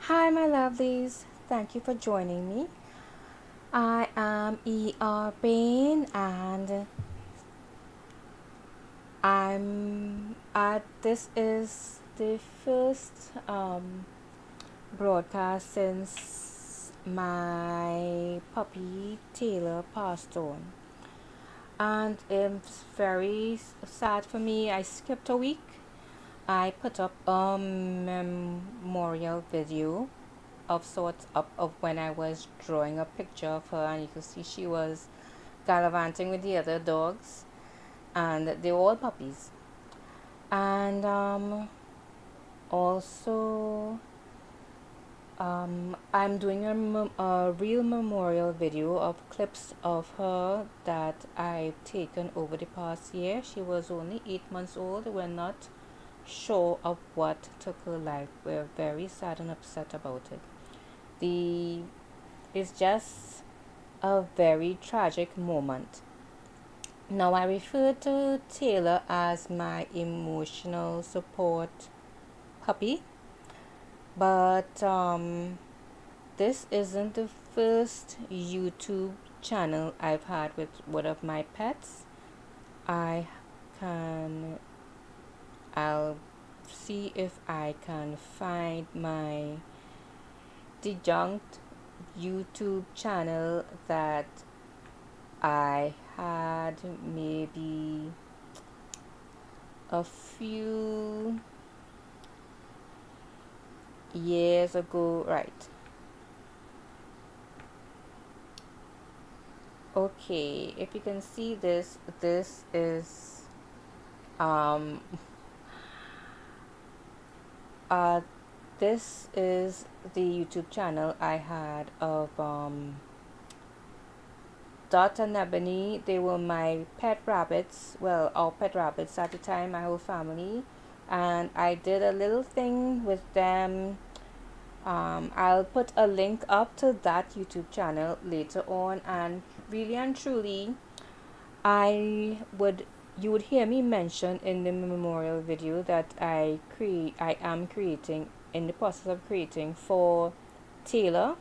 Hi, my lovelies. Thank you for joining me. I am Baine, and this is the first broadcast since my puppy Taylor passed on, and it's very sad for me. I skipped a week. I put up a memorial video of sorts of when I was drawing a picture of her, and you can see she was gallivanting with the other dogs, and they were all puppies. And also, I'm doing a real memorial video of clips of her that I've taken over the past year. She was only 8 months old. We're not sure of what took her life. We're very sad and upset about it. The It's just a very tragic moment. Now, I refer to Taylor as my emotional support puppy, but this isn't the first YouTube channel I've had with one of my pets. I can, I'll see if I can find my defunct YouTube channel that I had maybe a few years ago, right? Okay, if you can see this, um uh this is the YouTube channel I had of Dot and Ebony. They were my pet rabbits. Well, our pet rabbits at the time, my whole family. And I did a little thing with them. I'll put a link up to that YouTube channel later on. And really and truly, you would hear me mention in the memorial video that I am creating, in the process of creating for Taylor,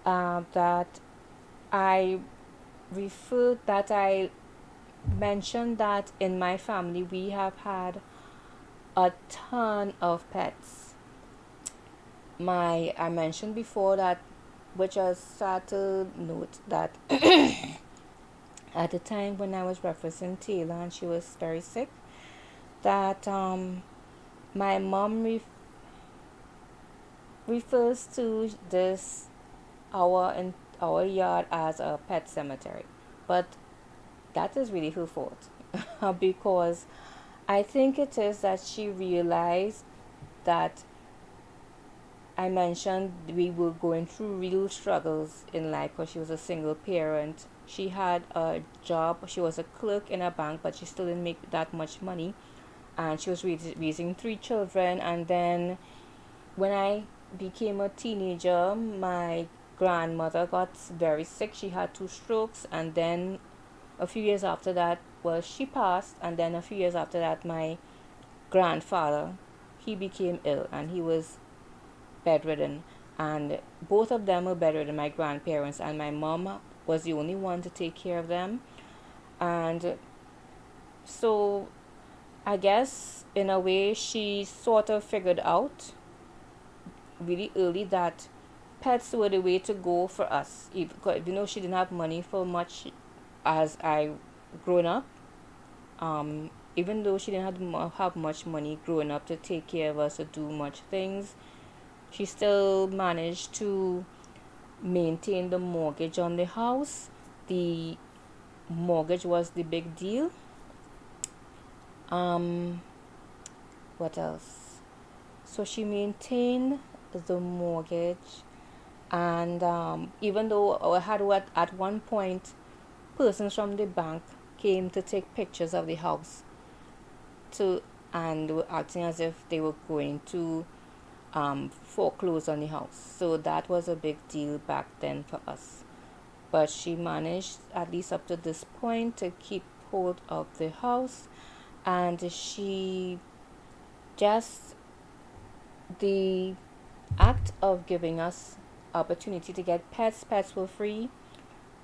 that I I mentioned that in my family we have had a ton of pets. I mentioned before that, which I sad to note that at the time when I was referencing Taylor and she was very sick, that my mom refers to this in our yard as a pet cemetery, but that is really her fault. Because I think it is that she realized that I mentioned we were going through real struggles in life because she was a single parent. She had a job, she was a clerk in a bank, but she still didn't make that much money. And she was raising three children. And then when I became a teenager, my grandmother got very sick. She had two strokes, and then a few years after that, well, she passed, and then a few years after that, my grandfather, he became ill, and he was bedridden, and both of them were bedridden, my grandparents, and my mom was the only one to take care of them. And so I guess in a way she sort of figured out really early that pets were the way to go for us. Even though she didn't have money for much as I grown up, even though she didn't have much money growing up to take care of us or do much things, she still managed to maintain the mortgage on the house. The mortgage was the big deal. Um, what else? So she maintained the mortgage, and even though I had at one point persons from the bank came to take pictures of the house to and were acting as if they were going to foreclose on the house. So that was a big deal back then for us. But she managed, at least up to this point, to keep hold of the house, and she just the act of giving us opportunity to get pets. Pets were free,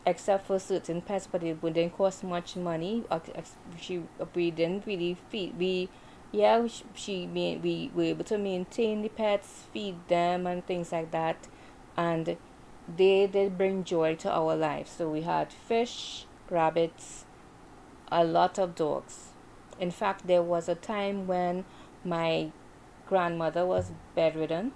except for certain pets, but it wouldn't cost much money. We didn't really feed. Yeah, we were able to maintain the pets, feed them, and things like that, and they did bring joy to our lives. So we had fish, rabbits, a lot of dogs. In fact, there was a time when my grandmother was bedridden,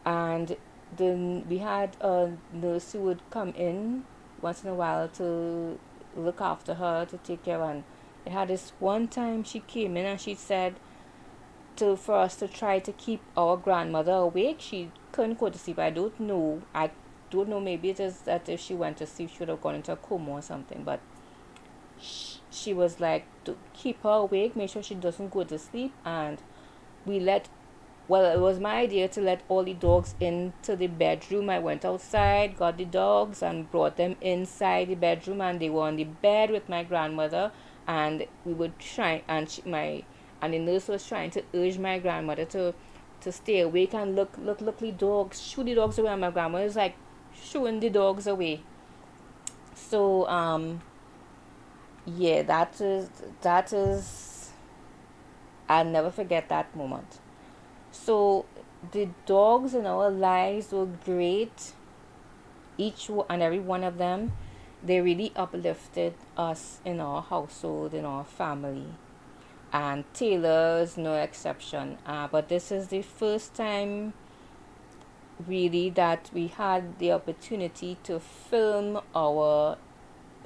and then we had a nurse who would come in once in a while to look after her, to take care. And it had this one time she came in and she said to for us to try to keep our grandmother awake. She couldn't go to sleep. I don't know, maybe it is that if she went to sleep she would have gone into a coma or something, but she was like to keep her awake, make sure she doesn't go to sleep. And we let well, it was my idea to let all the dogs into the bedroom. I went outside, got the dogs, and brought them inside the bedroom, and they were on the bed with my grandmother. And we would try, and and the nurse was trying to urge my grandmother to stay awake and look the dogs, shoo the dogs away. And my grandmother was like shooing the dogs away. So yeah, that is I'll never forget that moment. So the dogs in our lives were great, and every one of them. They really uplifted us in our household, in our family. And Taylor is no exception. But this is the first time, really, that we had the opportunity to film our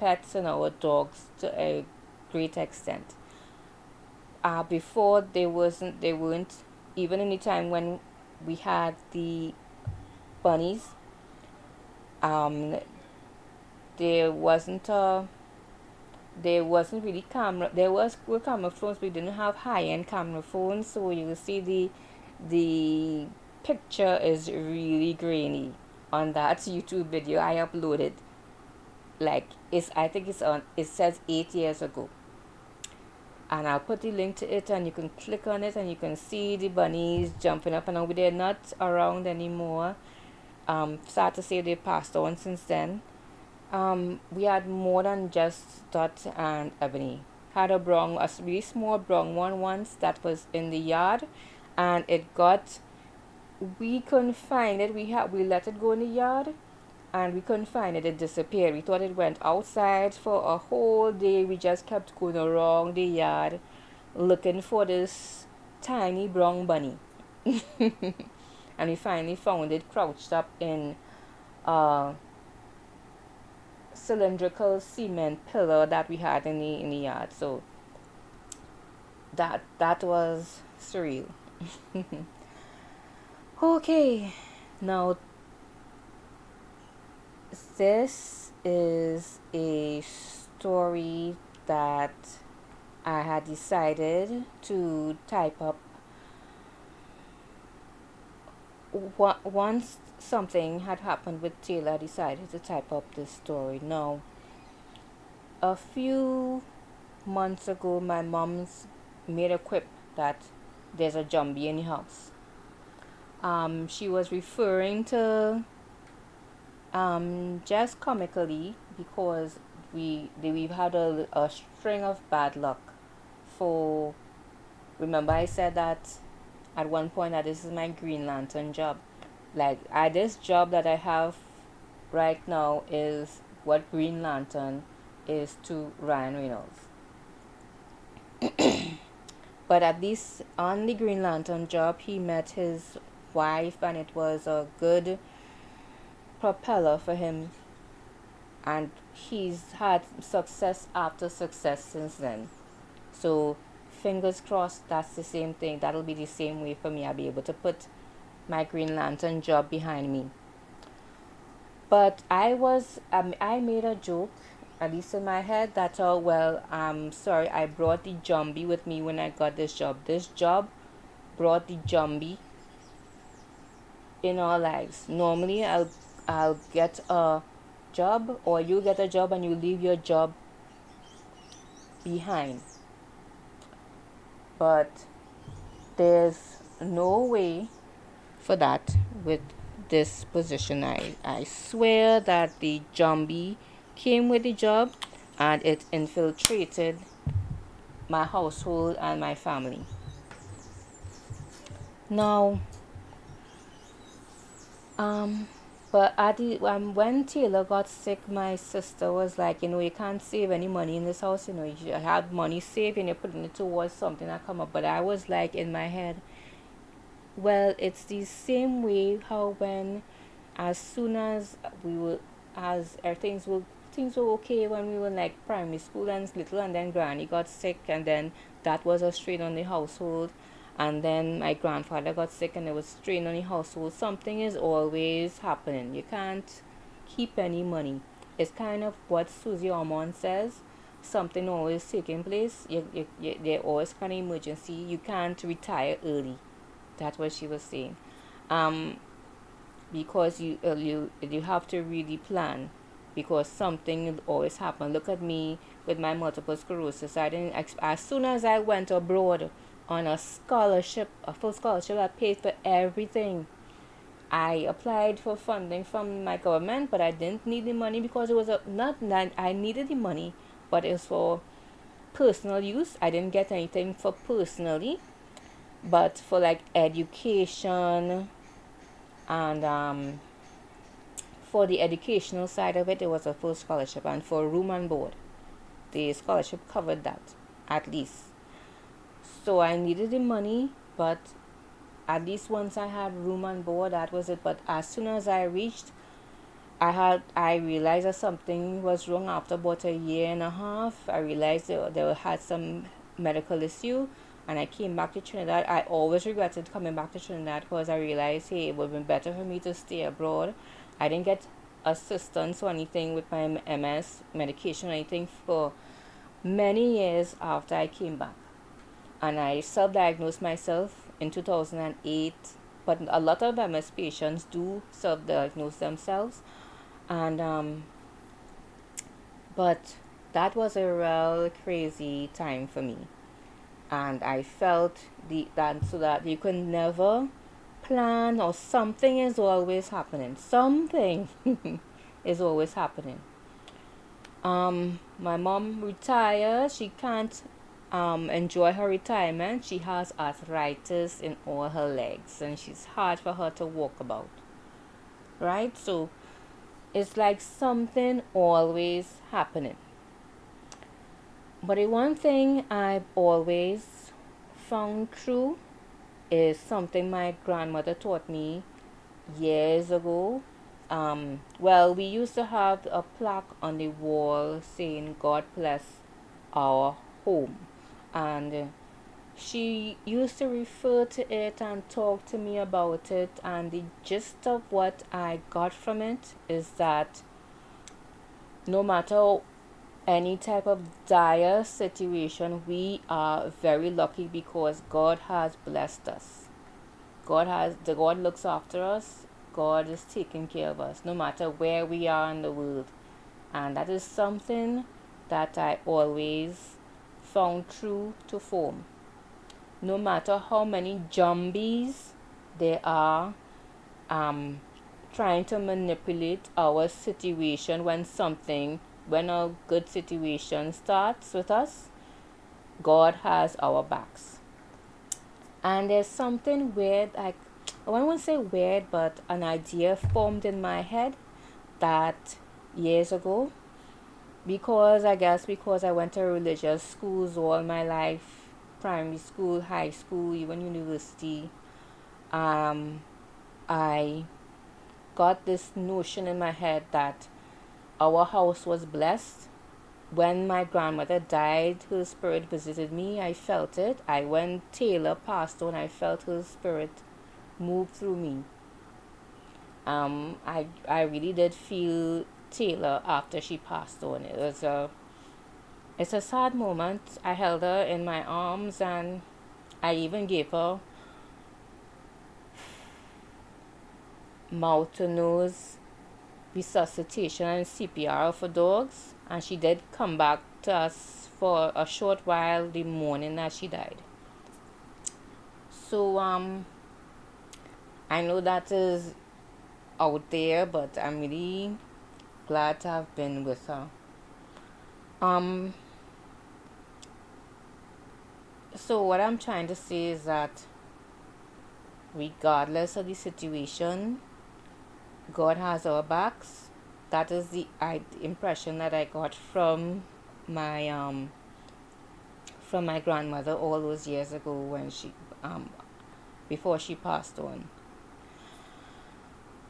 pets and our dogs to a great extent. Before they weren't, even in the time when we had the bunnies. Um, there wasn't a there wasn't really camera. There were camera phones, but we didn't have high end camera phones. So you will see the picture is really grainy on that YouTube video I uploaded. Like it's I think it's on. It says 8 years ago, and I'll put the link to it, and you can click on it, and you can see the bunnies jumping up and down. They're not around anymore. Sad to say they passed on since then. We had more than just Dot and Ebony. Had a really small brown one once that was in the yard, and we couldn't find it. We let it go in the yard, and we couldn't find it. It disappeared. We thought it went outside for a whole day. We just kept going around the yard looking for this tiny brown bunny. And we finally found it crouched up in a cylindrical cement pillar that we had in the yard. So that was surreal. Okay, now this is a story that I had decided to type up once something had happened with Taylor. I decided to type up this story. Now, a few months ago, my mom's made a quip that there's a jumbie in the house. She was referring to just comically, because we've had a string of bad luck. For remember I said that at one point that this is my Green Lantern job. Like this job that I have right now is what Green Lantern is to Ryan Reynolds. But at least on the Green Lantern job, he met his wife, and it was a good propeller for him. And he's had success after success since then. So, fingers crossed, that's the same thing. That'll be the same way for me. I'll be able to put my Green Lantern job behind me. But I made a joke, at least in my head, that well, I'm sorry, I brought the jumbie with me when I got this job. This job brought the jumbie in our lives. Normally, I'll get a job, or you get a job and you leave your job behind. But there's no way for that with this position. I swear that the jumbie came with the job and it infiltrated my household and my family. Now, um, but when Taylor got sick, my sister was like, you can't save any money in this house. You should have money saved and you're putting it towards something that come up. But I was like in my head, well, it's the same way how when, as soon as we were, as things were okay when we were like primary school and little, and then Granny got sick, and then that was a strain on the household, and then my grandfather got sick, and there was strain on the household. Something is always happening. You can't keep any money. It's kind of what Susie Ormond says. Something always taking place. There always kind of emergency. You can't retire early. That's what she was saying. Um, because you have to really plan, because something will always happen. Look at me with my multiple sclerosis. I didn't as soon as I went abroad on a scholarship, a full scholarship that paid for everything. I applied for funding from my government, but I didn't need the money because it was not that I needed the money, but it was for personal use. I didn't get anything for personally, but for like education and for the educational side of it, it was a full scholarship, and for room and board, the scholarship covered that at least. So I needed the money, but at least once I had room and board, that was it. But as soon as I reached, I realized that something was wrong after about a year and a half. I realized they had some medical issue, and I came back to Trinidad. I always regretted coming back to Trinidad because I realized, hey, it would have been better for me to stay abroad. I didn't get assistance or anything with my MS medication or anything for many years after I came back. And I self-diagnosed myself in 2008. But a lot of MS patients do self-diagnose themselves. And but that was a real crazy time for me. And I felt that, so that you could never plan, or something is always happening. Something is always happening. My mom retired. She can't enjoy her retirement. She has arthritis in all her legs, and it's hard for her to walk about. Right? So it's like something always happening. But the one thing I've always found true is something my grandmother taught me years ago. Well, we used to have a plaque on the wall saying, God bless our home. And she used to refer to it and talk to me about it. And the gist of what I got from it is that no matter any type of dire situation, we are very lucky because God has blessed us. God looks after us. God is taking care of us no matter where we are in the world. And that is something that I always found true to form. No matter how many jumbies there are trying to manipulate our situation, when a good situation starts with us, God has our backs. And there's something weird, like, I won't say weird, but an idea formed in my head that years ago, because I went to religious schools all my life, primary school, high school, even university. I got this notion in my head that our house was blessed. When my grandmother died, her spirit visited me. I felt it. When Taylor passed on, I felt her spirit move through me. I really did feel Taylor after she passed on. It's a sad moment. I held her in my arms, and I even gave her mouth to nose resuscitation and CPR for dogs, and she did come back to us for a short while the morning that she died. So I know that is out there, but I'm really glad to have been with her. Um, so what I'm trying to say is that regardless of the situation, God has our backs. That is the impression that I got my from my grandmother all those years ago when she before she passed on.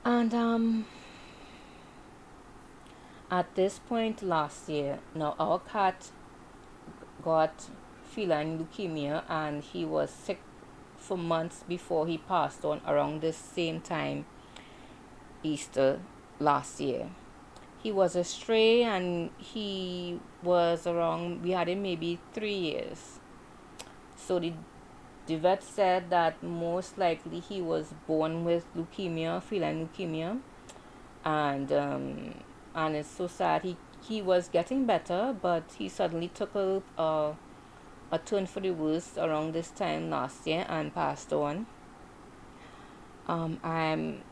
And at this point last year, now our cat got feline leukemia, and he was sick for months before he passed on around this same time, Easter last year. He was a stray, and he was around, we had him maybe 3 years. So the vet said that most likely he was born with leukemia, feline leukemia, and it's so sad. He was getting better, but he suddenly took a turn for the worse around this time last year and passed on. I'm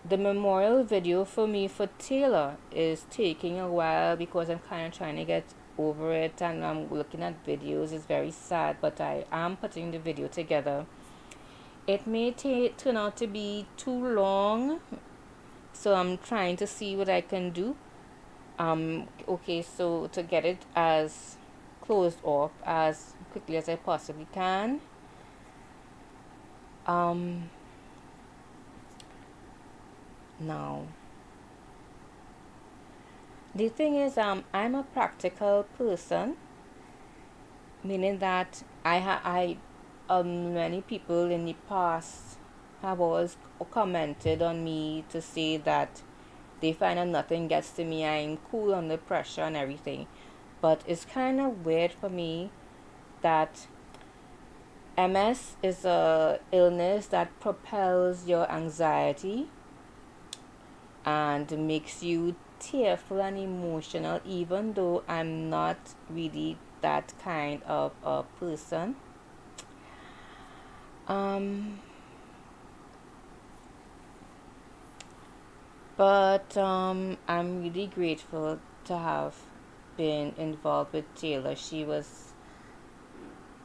The memorial video for me for Taylor is taking a while because I'm kind of trying to get over it, and I'm looking at videos. It's very sad, but I am putting the video together. It may turn out to be too long, so I'm trying to see what I can do. Okay, so to get it as closed off as quickly as I possibly can. Now, the thing is, I'm a practical person, meaning that many people in the past have always commented on me to say that they find that nothing gets to me. I'm cool under pressure and everything, but it's kind of weird for me that MS is a illness that propels your anxiety and makes you tearful and emotional, even though I'm not really that kind of a person. But I'm really grateful to have been involved with Taylor. She was,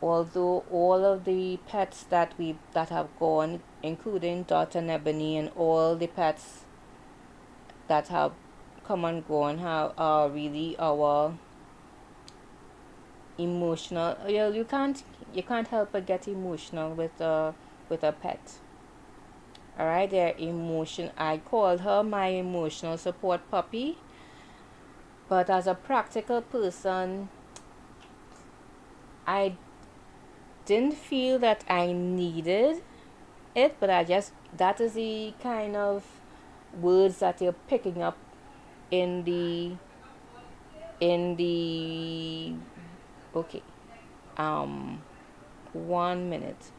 although all of the pets that have gone, including Dot and Ebony, and all the pets that have come and gone are really our emotional. You can't help but get emotional with a pet. All right, their emotion. I called her my emotional support puppy, but as a practical person, I didn't feel that I needed it, but that is the kind of words that you're picking up in the okay, 1 minute.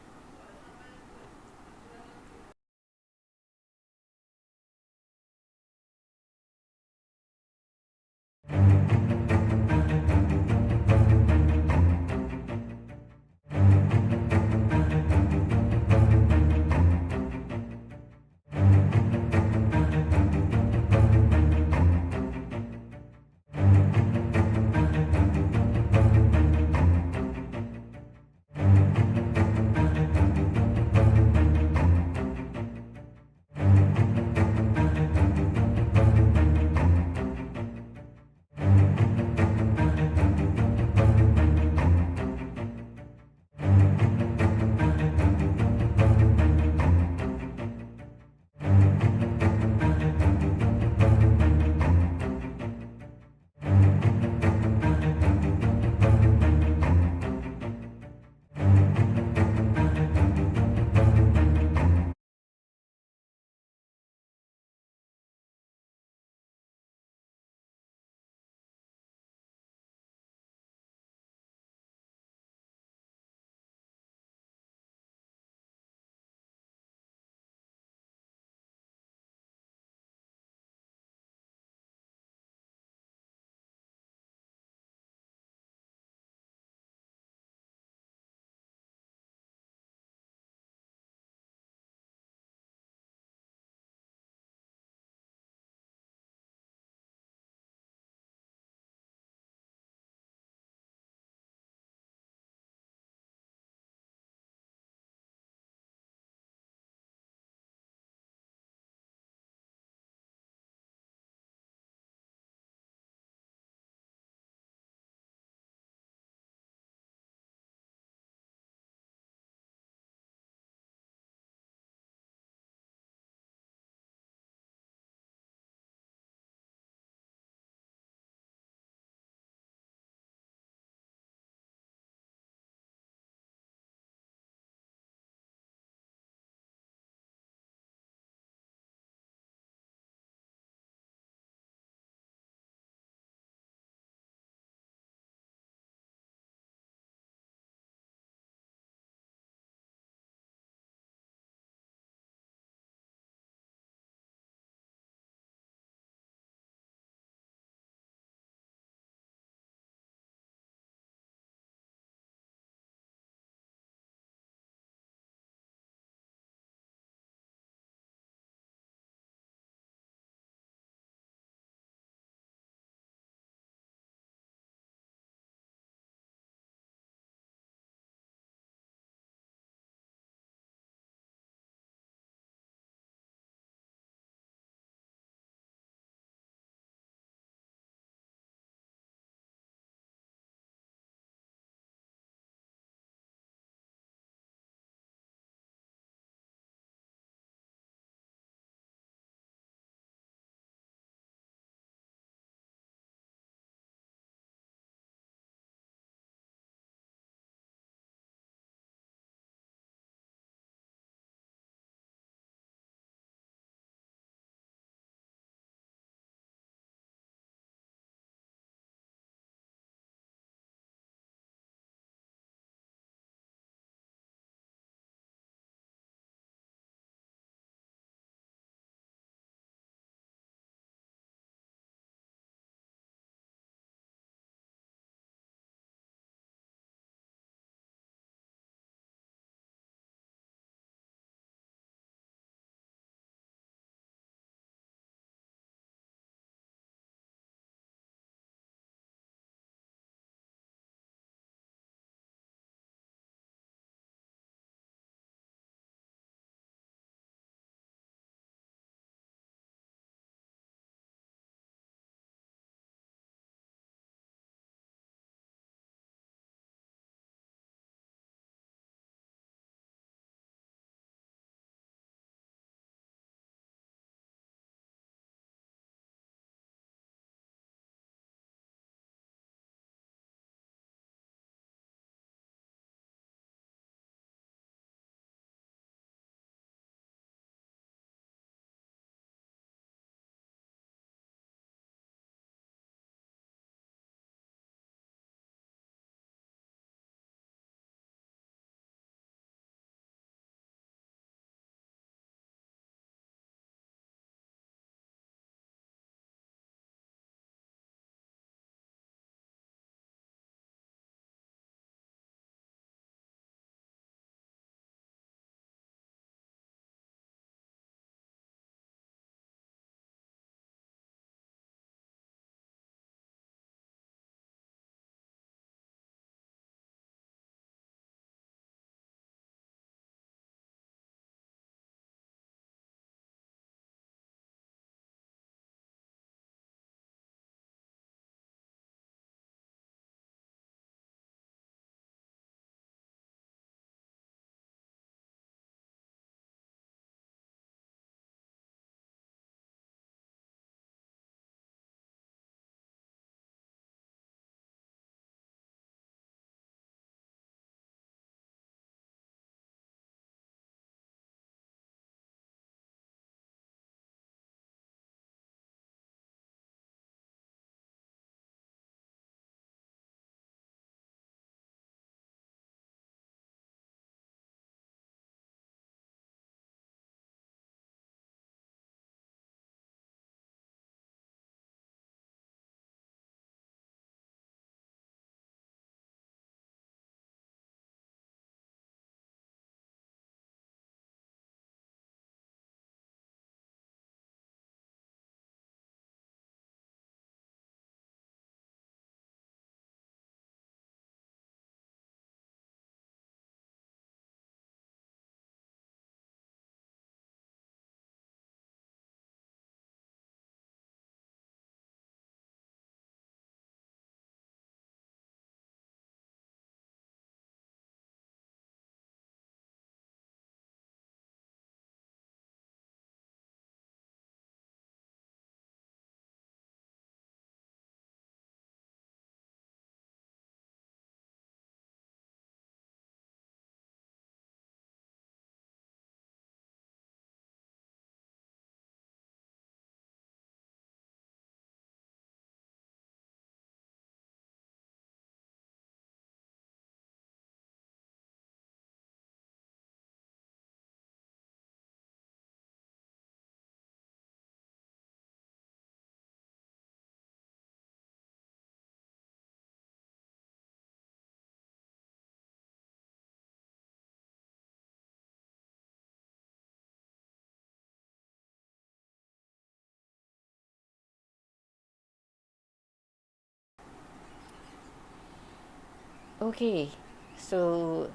Okay, so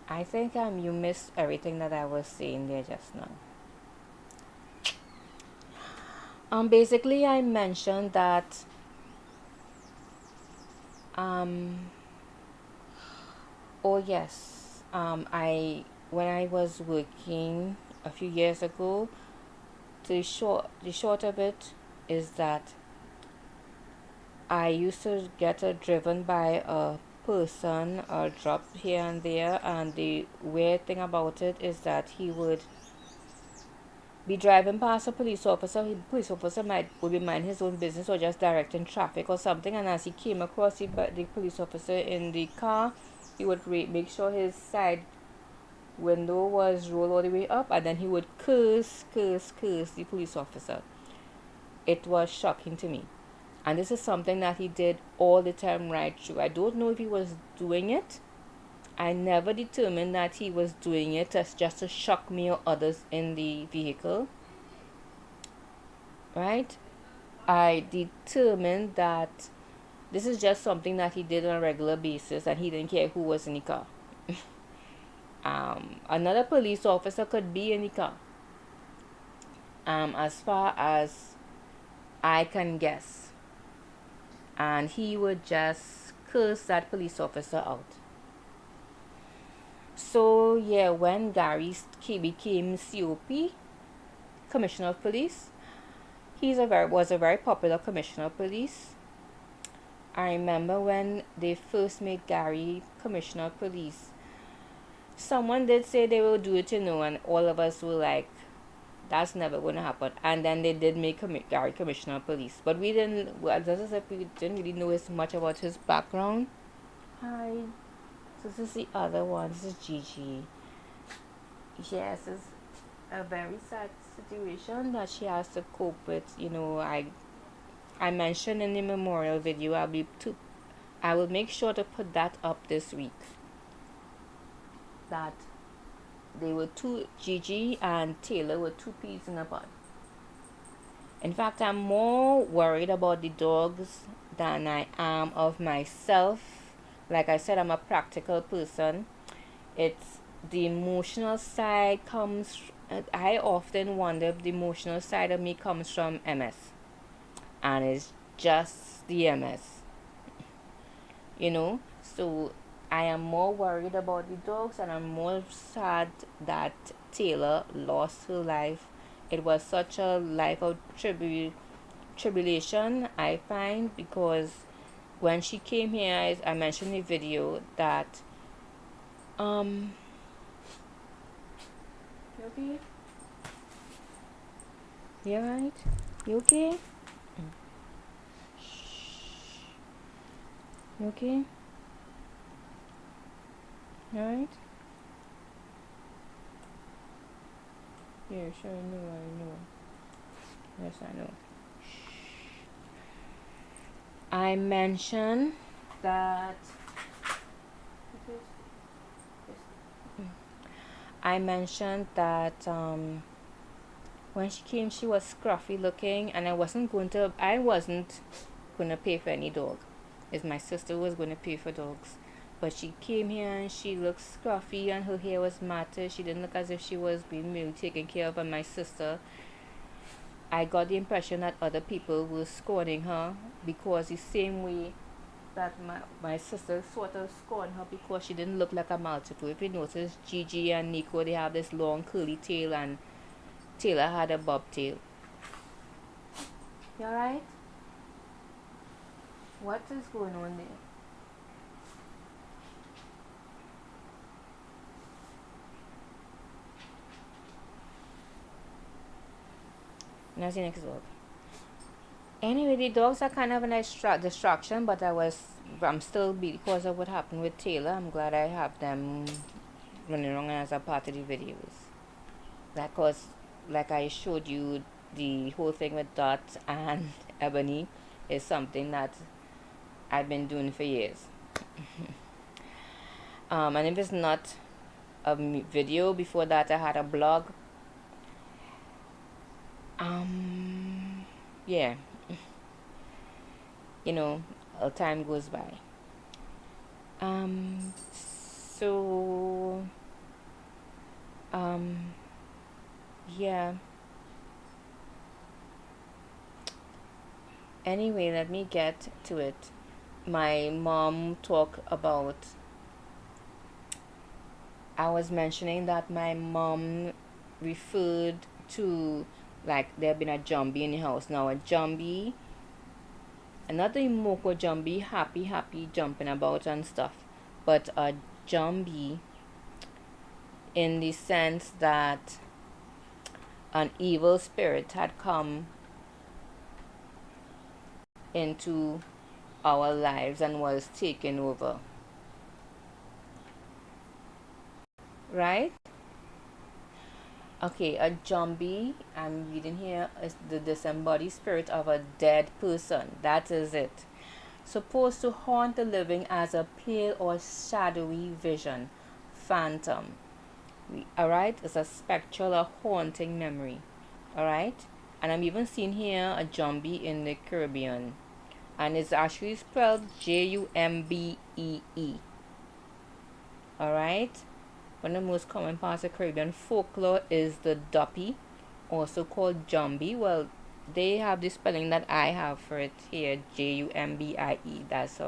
I think you missed everything that I was saying there just now. Basically I mentioned that um oh yes, I when I was working a few years ago, the short of it is that I used to get driven by a person or dropped here and there, and the weird thing about it is that he would be driving past a police officer. The police officer would be minding his own business or just directing traffic or something, and as he came across the police officer in the car, he would make sure his side window was rolled all the way up, and then he would curse the police officer. It was shocking to me. And this is something that he did all the time right through. I don't know if he was doing it. I never determined that he was doing it as just to shock me or others in the vehicle, right? I determined that this is just something that he did on a regular basis and he didn't care who was in the car. Another police officer could be in the car. As far as I can guess. And he would just curse that police officer out. So yeah, when Gary became COP, Commissioner of Police, was a very popular Commissioner of Police. I remember when they first made Gary Commissioner of Police, someone did say they will do it, and all of us were like, that's never going to happen. And then they did make Gary Commissioner of Police, but we didn't. Well, just as if we didn't really know as much about his background. Hi, so this is the other one. This is Gigi. Yes, it's a very sad situation that she has to cope with. I mentioned in the memorial video. I will make sure to put that up this week. That they were Gigi and Taylor were two peas in a pod. In fact, I'm more worried about the dogs than I am of myself. Like I said, I'm a practical person. It's the emotional side comes. I often wonder if the emotional side of me comes from MS, and it's just the MS. So I am more worried about the dogs, and I'm more sad that Taylor lost her life. It was such a life of tribulation, I find, because when she came here, I mentioned in the video that you okay? You alright? You okay? You okay? You alright? Yeah, sure, I know. Yes, I know. I mentioned that when she came, she was scruffy looking, and I wasn't going to pay for any dog. As my sister was going to pay for dogs. But she came here and she looked scruffy and her hair was matted. She didn't look as if she was being really taken care of. And my sister, I got the impression that other people were scorning her because the same way that my sister sort of scorned her because she didn't look like a multiple. If you notice, Gigi and Nico, they have this long curly tail, and Taylor had a bobtail. You alright? What is going on there? Now see next dog. Anyway, the dogs are kind of a nice distraction, but I'm still, because of what happened with Taylor, I'm glad I have them running around as a part of the videos. Because, like I showed you, the whole thing with Dot and Ebony is something that I've been doing for years. And if it's not a video, before that I had a blog. Yeah. time goes by. So um yeah. Anyway, let me get to it. My mom talked about, I was mentioning that my mom referred to, like, there been a jumbie in the house. Now a jumbie, another MokoJumbie, happy jumping about and stuff, but a jumbie in the sense that an evil spirit had come into our lives and was taking over, right? Okay, a zombie, I'm reading here, is the disembodied spirit of a dead person. That is it. Supposed to haunt the living as a pale or shadowy vision, phantom. Alright, it's a spectral or haunting memory. Alright, and I'm even seeing here a zombie in the Caribbean, and it's actually spelled Jumbee. Alright, one of the most common parts of Caribbean folklore is the duppy, also called Jumbie. Well, they have the spelling that I have for it here, Jumbie. That's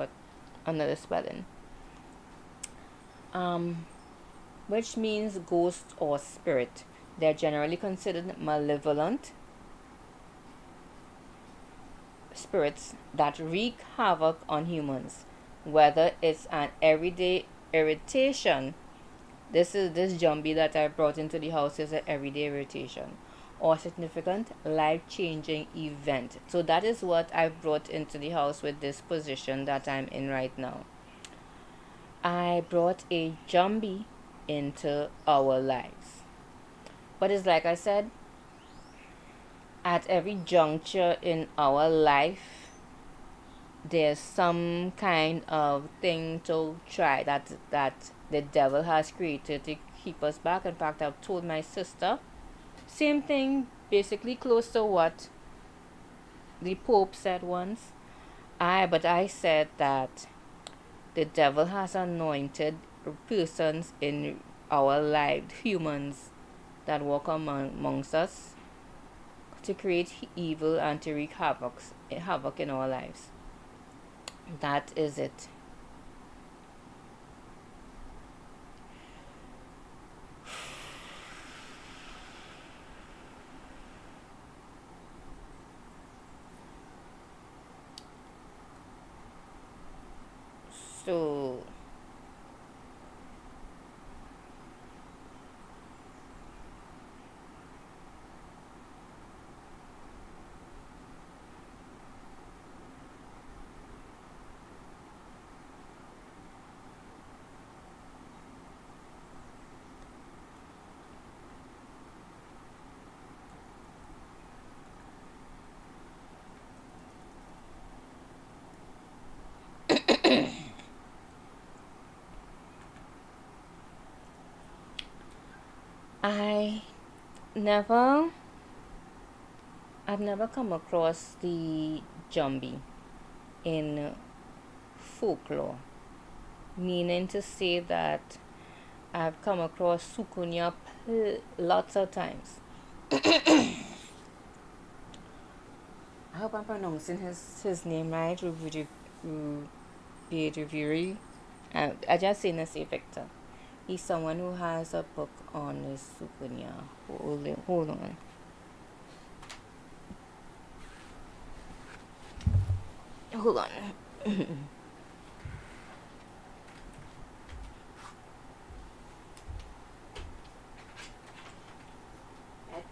another spelling. Which means ghost or spirit. They're generally considered malevolent spirits that wreak havoc on humans, whether it's an everyday irritation. This zombie that I brought into the house is an everyday irritation or significant life-changing event. So that is what I've brought into the house with this position that I'm in right now. I brought a zombie into our lives. But it's like I said, at every juncture in our life, there's some kind of thing to try that the devil has created to keep us back. In fact, I've told my sister, same thing, basically close to what the Pope said once. But I said that the devil has anointed persons in our lives, humans that walk amongst us, to create evil and to wreak havoc in our lives. That is it. So I never I've never come across the zombie in folklore, meaning to say that I've come across Sukunya lots of times. I hope I'm pronouncing his name right. Ruviri. I just seen the say Victor. He's someone who has a book on the Sukunya. Hold on. Hold on. Let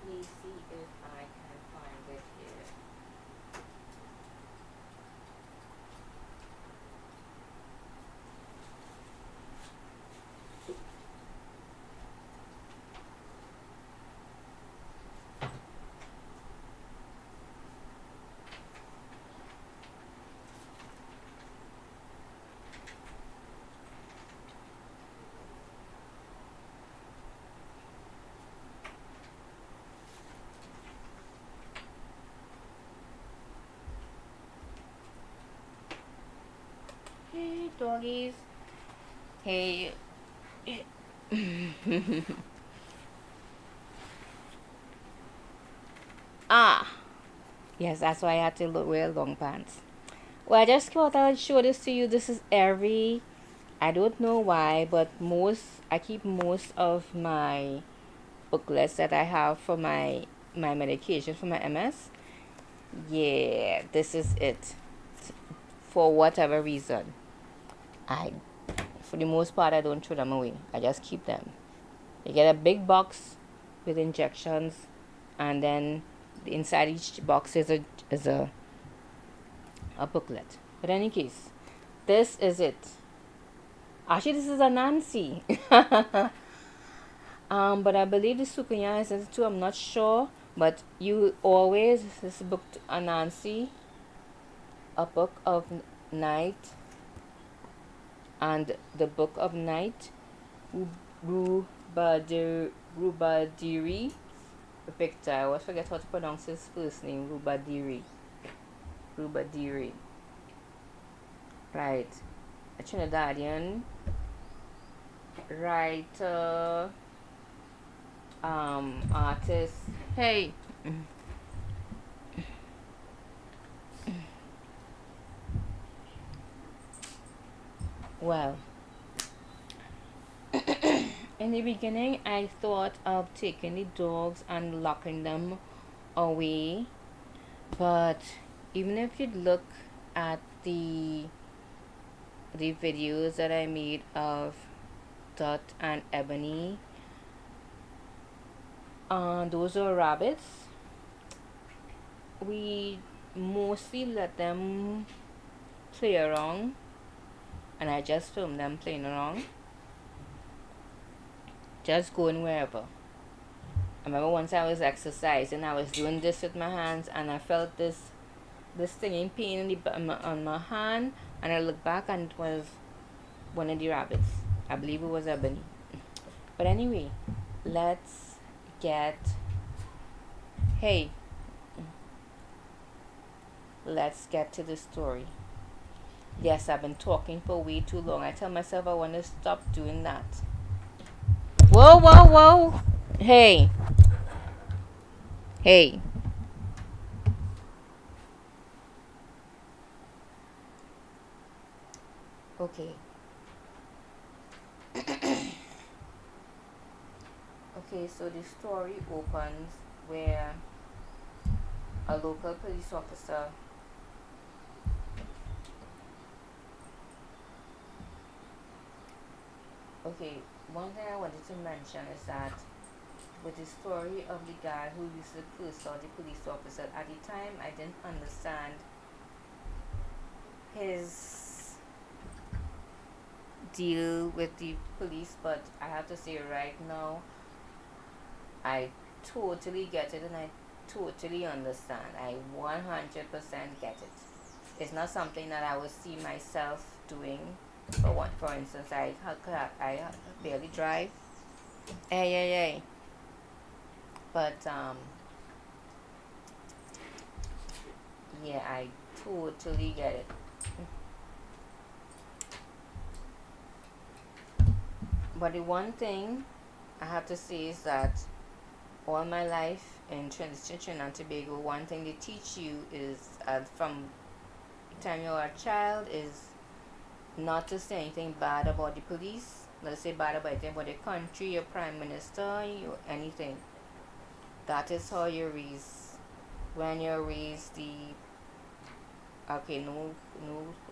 me see if I can find it here. doggies. Hey. Ah, yes, that's why I had to wear long pants. Well, I just thought I'd show this to you. This is every. I don't know why, but I keep most of my booklets that I have for my medication for my MS. Yeah, this is it. For whatever reason, I, for the most part, I don't throw them away. I just keep them. You get a big box with injections, and then inside each box is a booklet. But in any case, this is it. Actually, this is a Nancy. But I believe the Sukanya is it too. I'm not sure. But you always this book a Nancy, a book of night, and the book of night, Rubadiri Victor. I always forget how to pronounce his first name. Rubadiri. Right. A Trinidadian writer, artist. Hey. Well, in the beginning, I thought of taking the dogs and locking them away, but even if you look at the videos that I made of Dot and Ebony, those are rabbits. We mostly let them play around, and I just film them playing around, just going wherever. I remember once I was exercising, I was doing this with my hands, and I felt this stinging pain on my hand, and I looked back, and it was one of the rabbits. I believe it was Ebony. But anyway, let's get hey, let's get to the story. Yes, I've been talking for way too long. I tell myself I want to stop doing that. Whoa, whoa, whoa. Hey. Hey. Okay. Okay, so the story opens where a local police officer okay, one thing I wanted to mention is that with the story of the guy who used to first saw the police officer, at the time I didn't understand his deal with the police, but I have to say right now I totally get it, and I totally understand. I 100% get it. It's not something that I would see myself doing. For instance, I barely drive. Hey. But yeah, I totally get it. But the one thing I have to say is that all my life in Trinidad and Tobago, one thing they teach you is from the time you're a child is not to say anything bad about the police. Let's say bad about anything about the country, your prime minister, anything. That is how you raise. When you raise the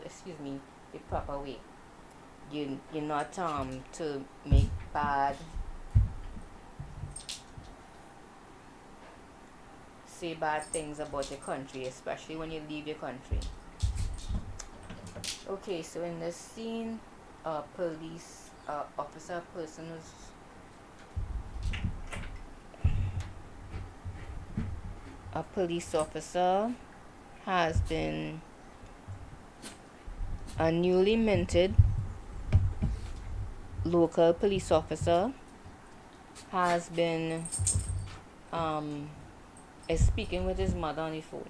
excuse me, the proper way. You're not to make say bad things about your country, especially when you leave your country. Okay, so in this scene, a police officer person a police officer has been a newly minted local police officer has been is speaking with his mother on the phone.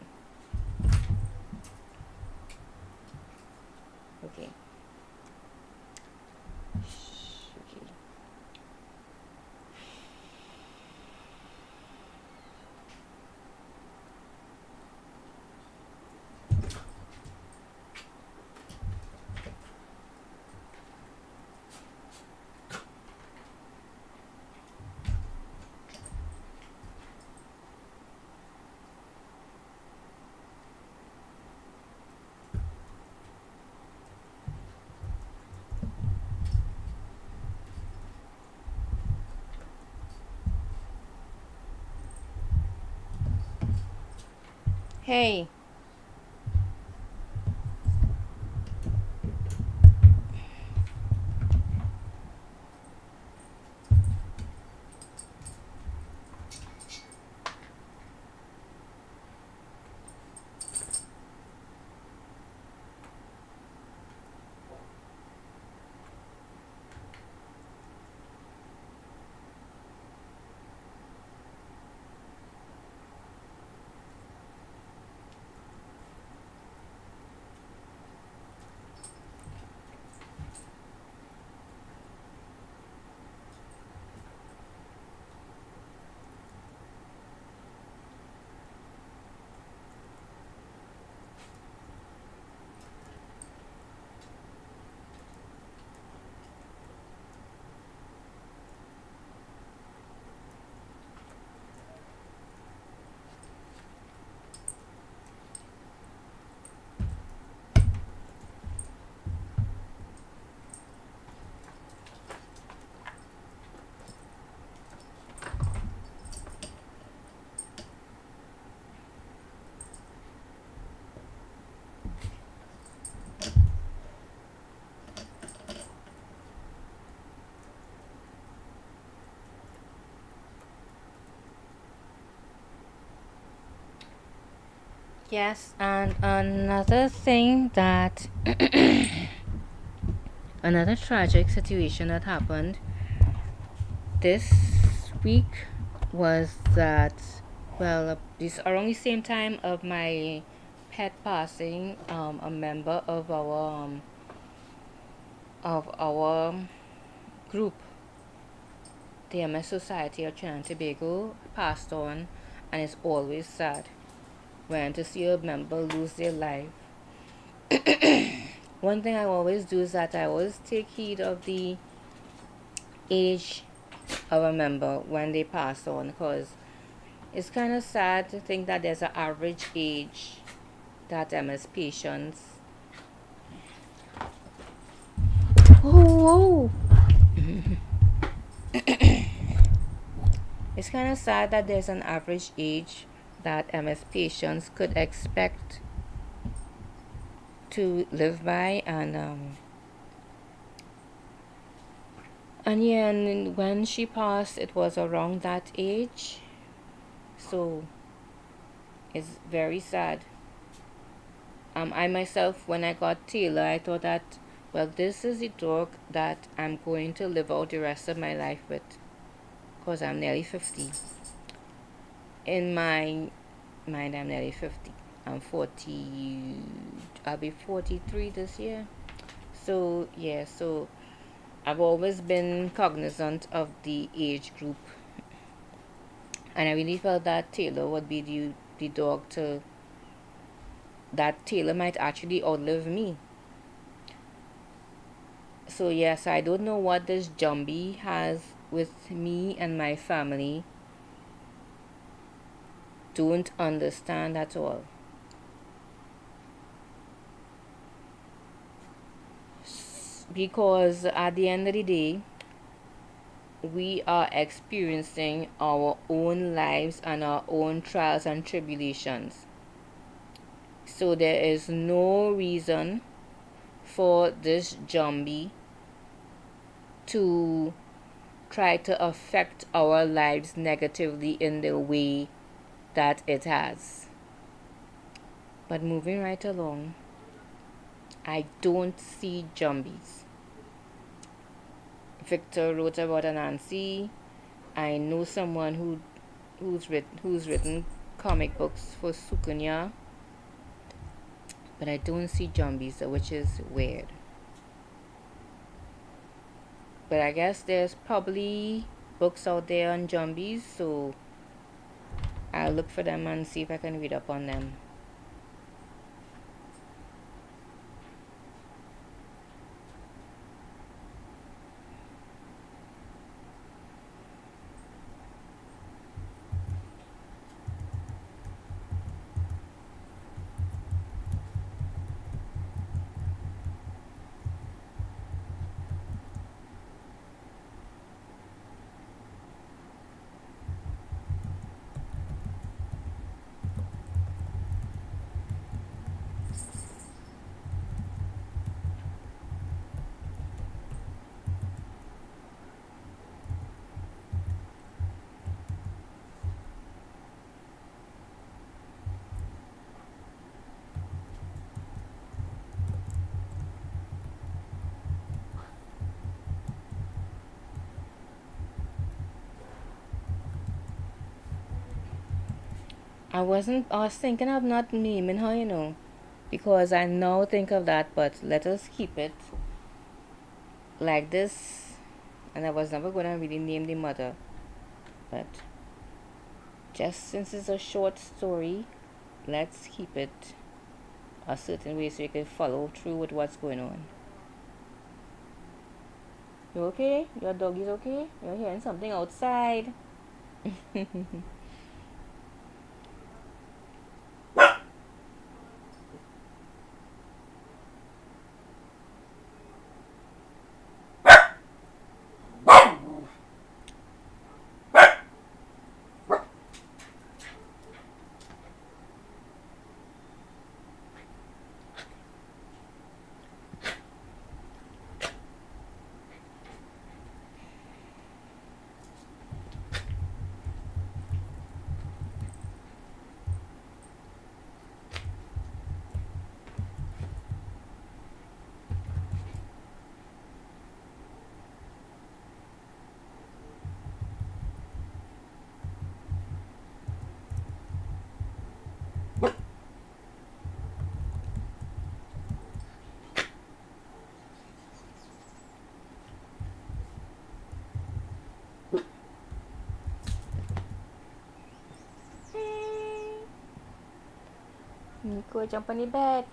Okay. Hey. Yes, and another thing that another tragic situation that happened this week was that, well, this around the same time of my pet passing, a member of our group, the MS Society of Trinidad and Tobago, passed on, and it's always sad when to see a member lose their life. One thing I always do is that I always take heed of the age of a member when they pass on, because it's kind of sad to think that there's an average age that MS patients. Oh, it's kind of sad that there's an average age that MS patients could expect to live by, and yeah, and when she passed, it was around that age, so it's very sad. I myself, when I got Taylor, I thought that, well, this is the dog that I'm going to live out the rest of my life with, because I'm nearly 50. In my mind, I'm nearly 50. I'm 40, I'll be 43 this year. So, yeah, so I've always been cognizant of the age group, and I really felt that Taylor would be the dog to, that Taylor might actually outlive me. So yes, I don't know what this Jumbie has with me and my family. Don't understand at all. Because at the end of the day, we are experiencing our own lives and our own trials and tribulations. So there is no reason for this Jumbie to try to affect our lives negatively in the way that it has. But moving right along, I don't see Jumbies. Victor wrote about a Nancy. I know someone who's written comic books for Sukunya, but I don't see Jumbies, which is weird. But I guess there's probably books out there on Jumbies, so I'll look for them and see if I can read up on them. I was thinking of not naming her, because I now think of that, but let us keep it like this. And I was never going to really name the mother, but just since it's a short story, let's keep it a certain way so you can follow through with what's going on. You okay? Your dog is okay? You're hearing something outside. Nico, jump on the bed.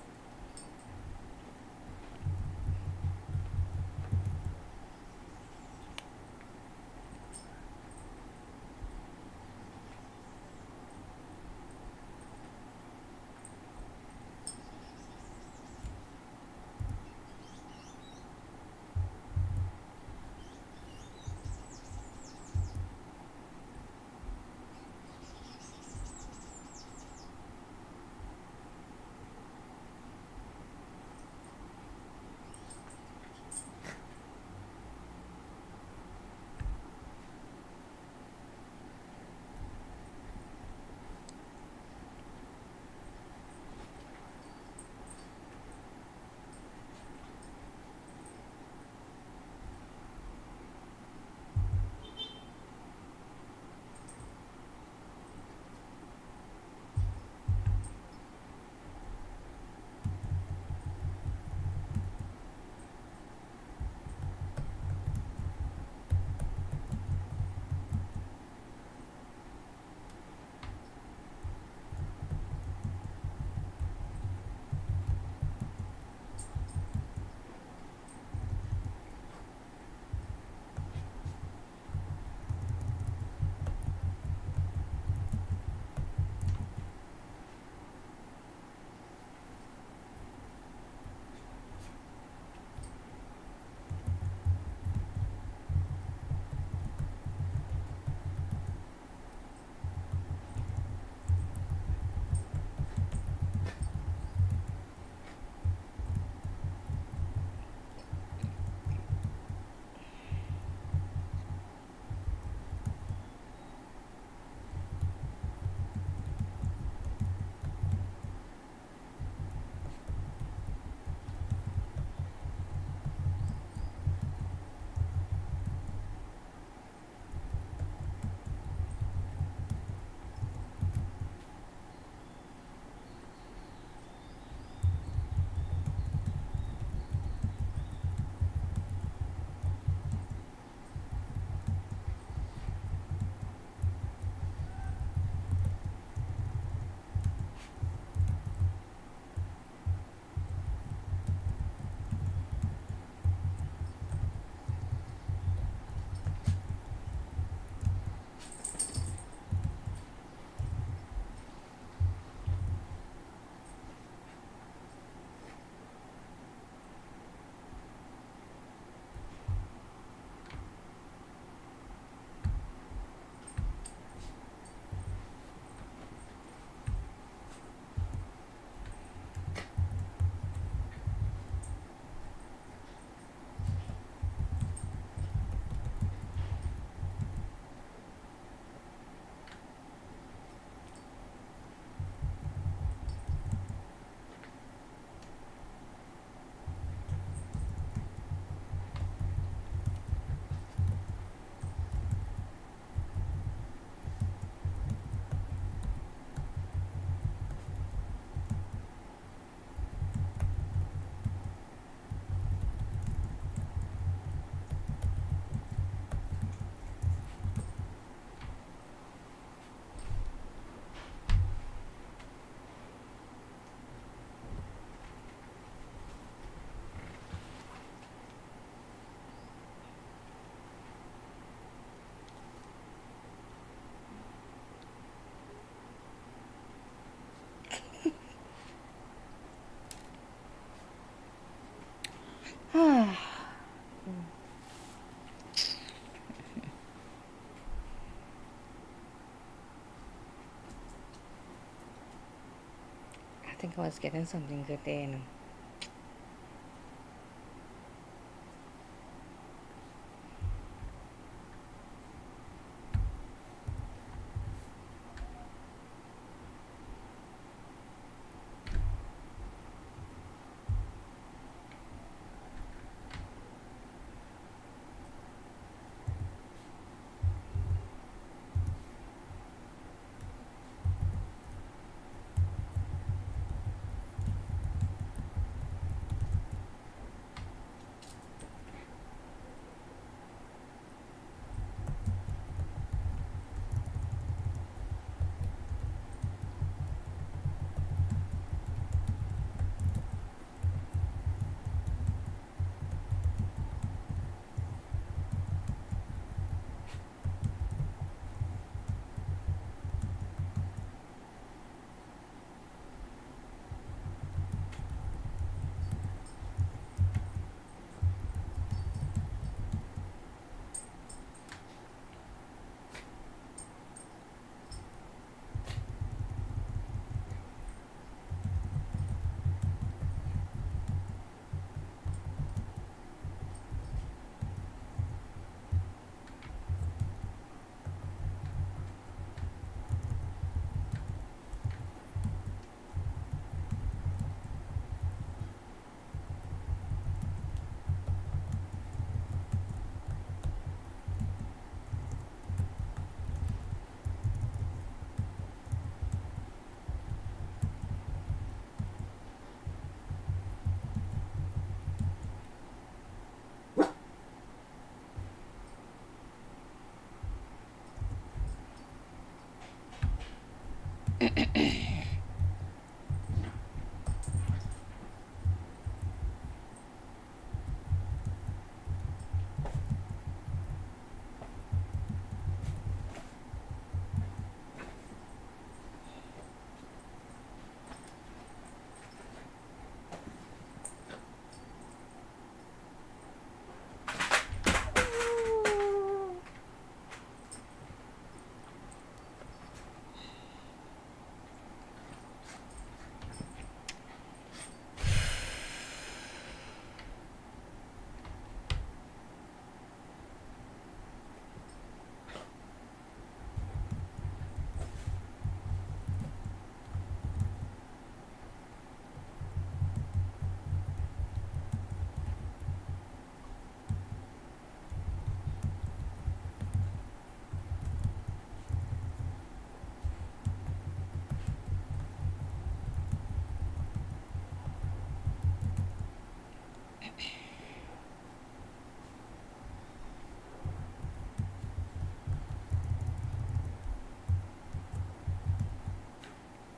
think I was getting something good there, you know.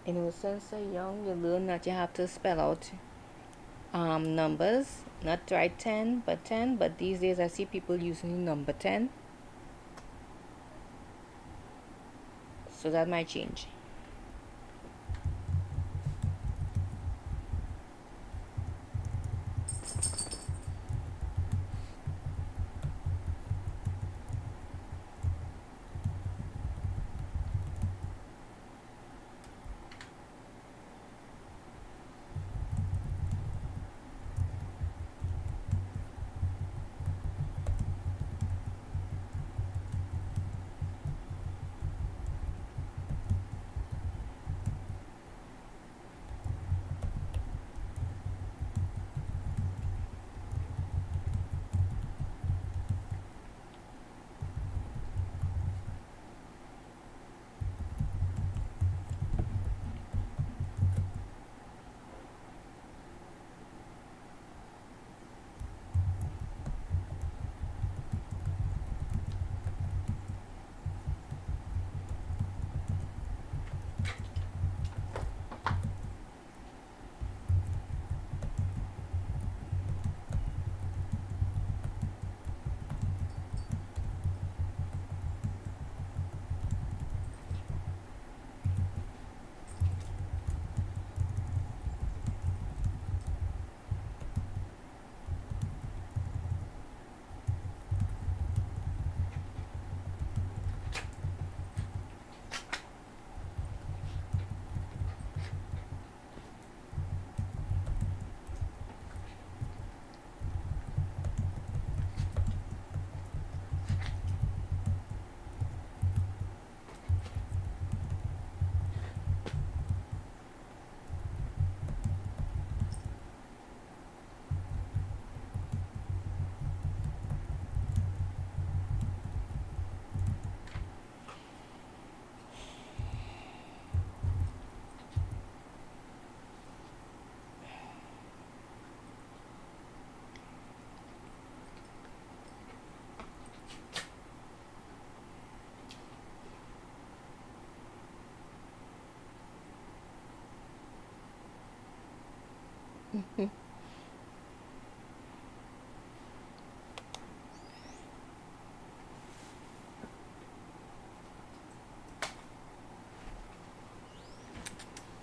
You know, since you're young, you learn that you have to spell out numbers, not write 10, but 10. But these days, I see people using number 10, so that might change.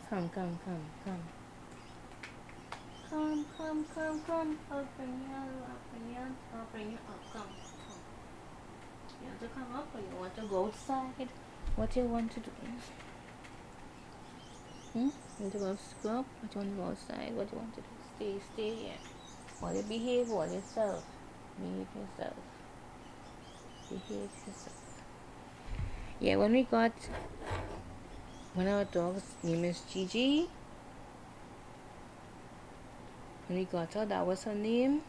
Come, come, come, come. Come, come, come, come. I'll bring you, I'll bring you, I'll bring you up. Come, come. You want to come up or you want to go outside? What do you want to do? Hmm? You want to go scrub? What do you want to go outside? What do you want to do? Stay here. Or you behave all yourself. Behave yourself. Behave yourself. Yeah, when we got one of our dogs' name is Gigi. When we got her, that was her name,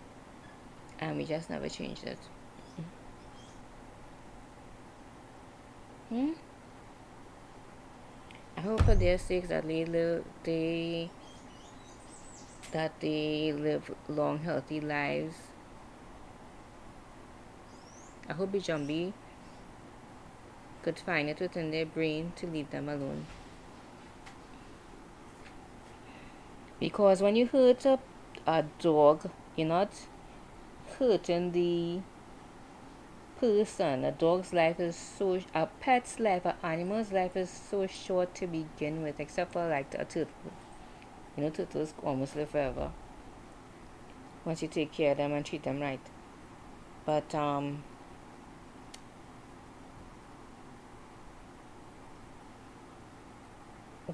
and we just never changed it. Hmm? I hope for their sakes that they live long, healthy lives. I hope Jumbie could find it within their brain to leave them alone. Because when you hurt a dog, you're not hurting the person. A dog's life is a pet's life, an animal's life is so short to begin with, except for like a turtle. You know, turtles almost live forever once you take care of them and treat them right. But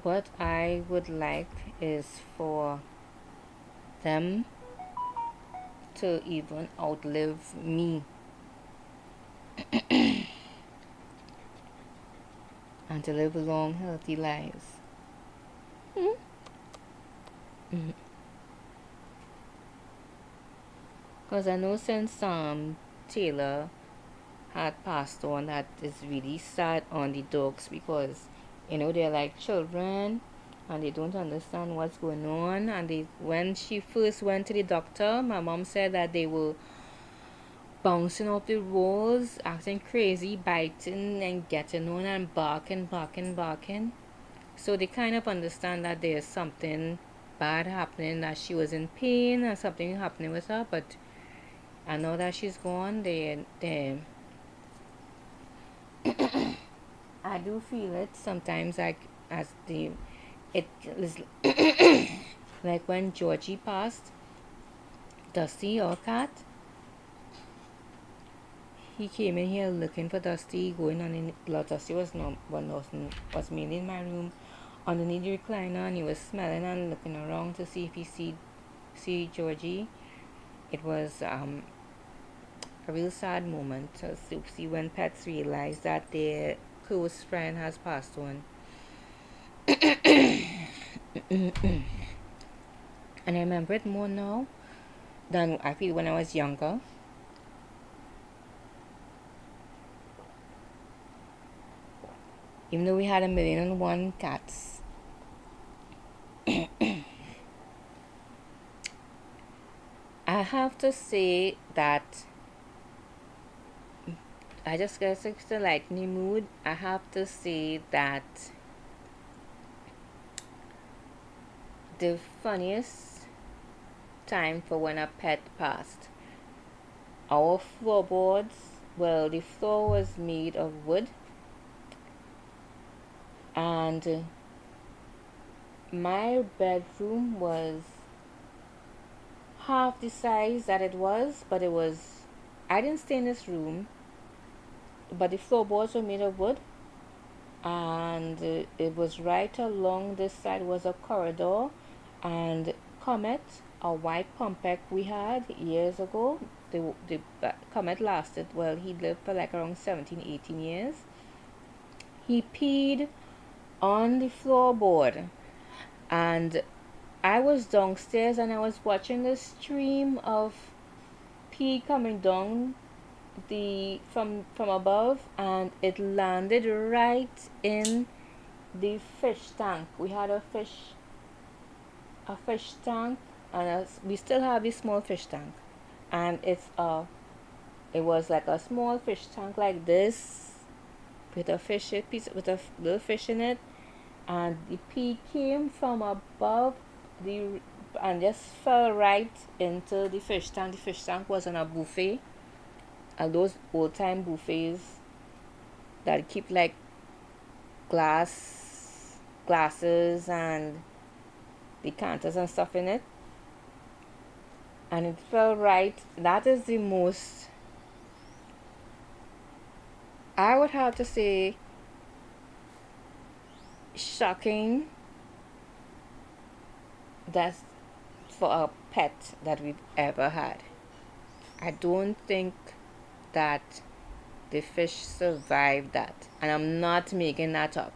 what I would like is for them to even outlive me and to live long, healthy lives. Because I know since Taylor had passed on, that is really sad on the dogs, because you know they're like children and they don't understand what's going on. And when she first went to the doctor, my mom said that they were bouncing off the walls, acting crazy, biting and getting on and barking. So they kind of understand that there's something bad happening, that she was in pain and something happening with her. But I know that she's gone. I do feel it sometimes, like it is like when Georgie passed, Dusty, our cat, he came in here looking for Dusty, going on in blood. Dusty was mainly in my room underneath the recliner, and he was smelling and looking around to see if he see Georgie. It was a real sad moment to see when pets realize that their close friend has passed on. And I remember it more now than I feel when I was younger. Even though we had 1,000,001 cats. I have to say that I just got to lighten the mood. I have to say that the funniest time for when a pet passed, our floorboards, well, the floor was made of wood, and my bedroom was half the size that it was, but I didn't stay in this room, but the floorboards were made of wood, and it was right along this side was a corridor, and Comet, a white compact we had years ago, the Comet lasted, well, he lived for like around 17-18 years. He peed on the floorboard, and I was downstairs and I was watching the stream of pee coming down from above, and it landed right in the fish tank. We had a fish tank, and we still have this small fish tank, and it was like a small fish tank like this with a with a little fish in it, and the pea came from above and just fell right into the fish tank. The fish tank was on a buffet, and those old time buffets that keep like glass glasses and decanters and stuff in it, and it felt right. That is the most, I would have to say, shocking that's for a pet that we've ever had. I don't think that the fish survived that, and I'm not making that up.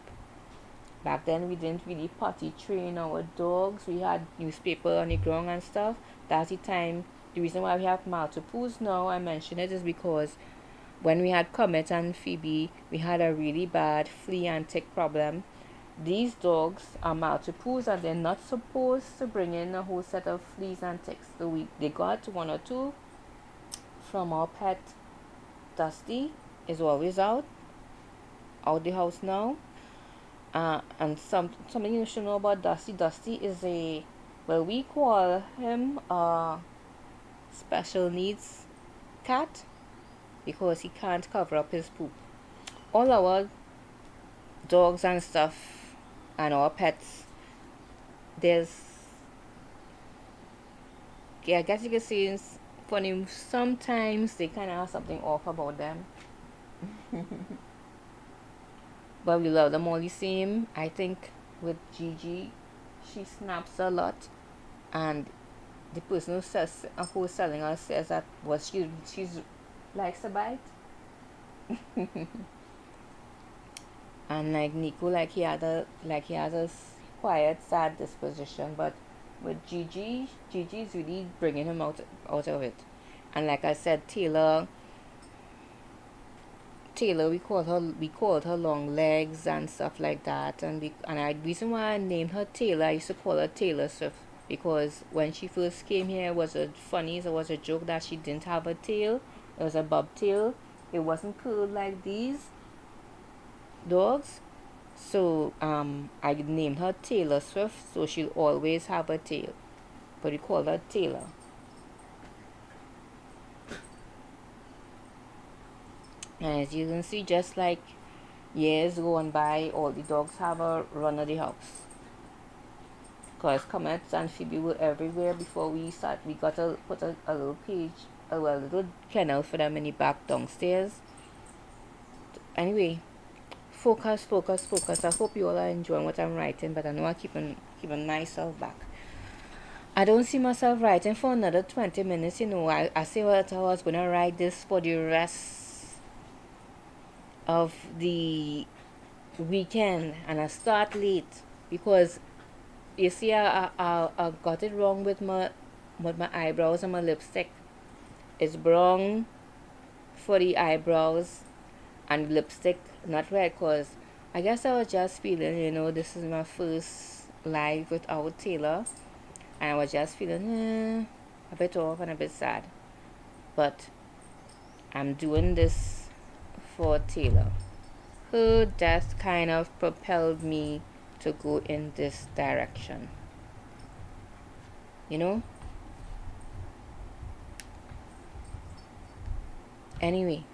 Back then, we didn't really potty train our dogs. We had newspaper on the ground and stuff. That's the time. The reason why we have multiples now, I mention it, is because when we had Comet and Phoebe, we had a really bad flea and tick problem. These dogs are multiples and they're not supposed to bring in a whole set of fleas and ticks. So they got one or two from our pet. Dusty is always out the house now. And something you should know about Dusty. Dusty is a, well, we call him a special needs cat because he can't cover up his poop. All our dogs and stuff and our pets, there's, yeah, I guess you could say it's funny. Sometimes they kind of have something off about them, but we love them all the same. I think with Gigi, she snaps a lot, and the person who's selling her says that what she's likes to bite. And like Nico, he has a quiet, sad disposition, but with Gigi's really bringing him out of it. And like I said, Taylor, we called her long legs and stuff like that, and reason why I named her Taylor, I used to call her Taylor Swift, because when she first came here, it was a joke that she didn't have a tail. It was a bobtail. It wasn't curled like these dogs. So I named her Taylor Swift, so she'll always have a tail. But we call her Taylor. And as you can see, just like years going by, all the dogs have a run of the house. Because Comets and Phoebe were everywhere before we got to put a little cage, a little kennel for them in the back downstairs. Anyway, focus. I hope you all are enjoying what I'm writing, but I know I'm keeping myself back. I don't see myself writing for another 20 minutes, I say what I was going to write this for the rest of the weekend, and I start late because you see I got it wrong with my eyebrows and my lipstick. It's brown for the eyebrows and lipstick not red, because I guess I was just feeling, this is my first live without Taylor, and I was just feeling a bit off and a bit sad, but I'm doing this for Taylor. Her death kind of propelled me to go in this direction, anyway.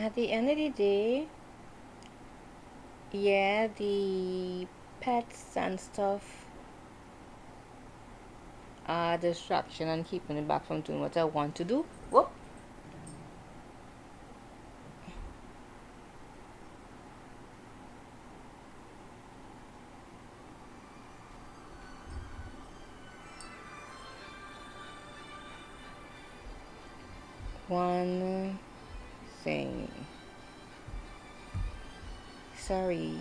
At the end of the day, yeah, the pets and stuff are a distraction and keeping me back from doing what I want to do. Whoop. One thing. Sorry.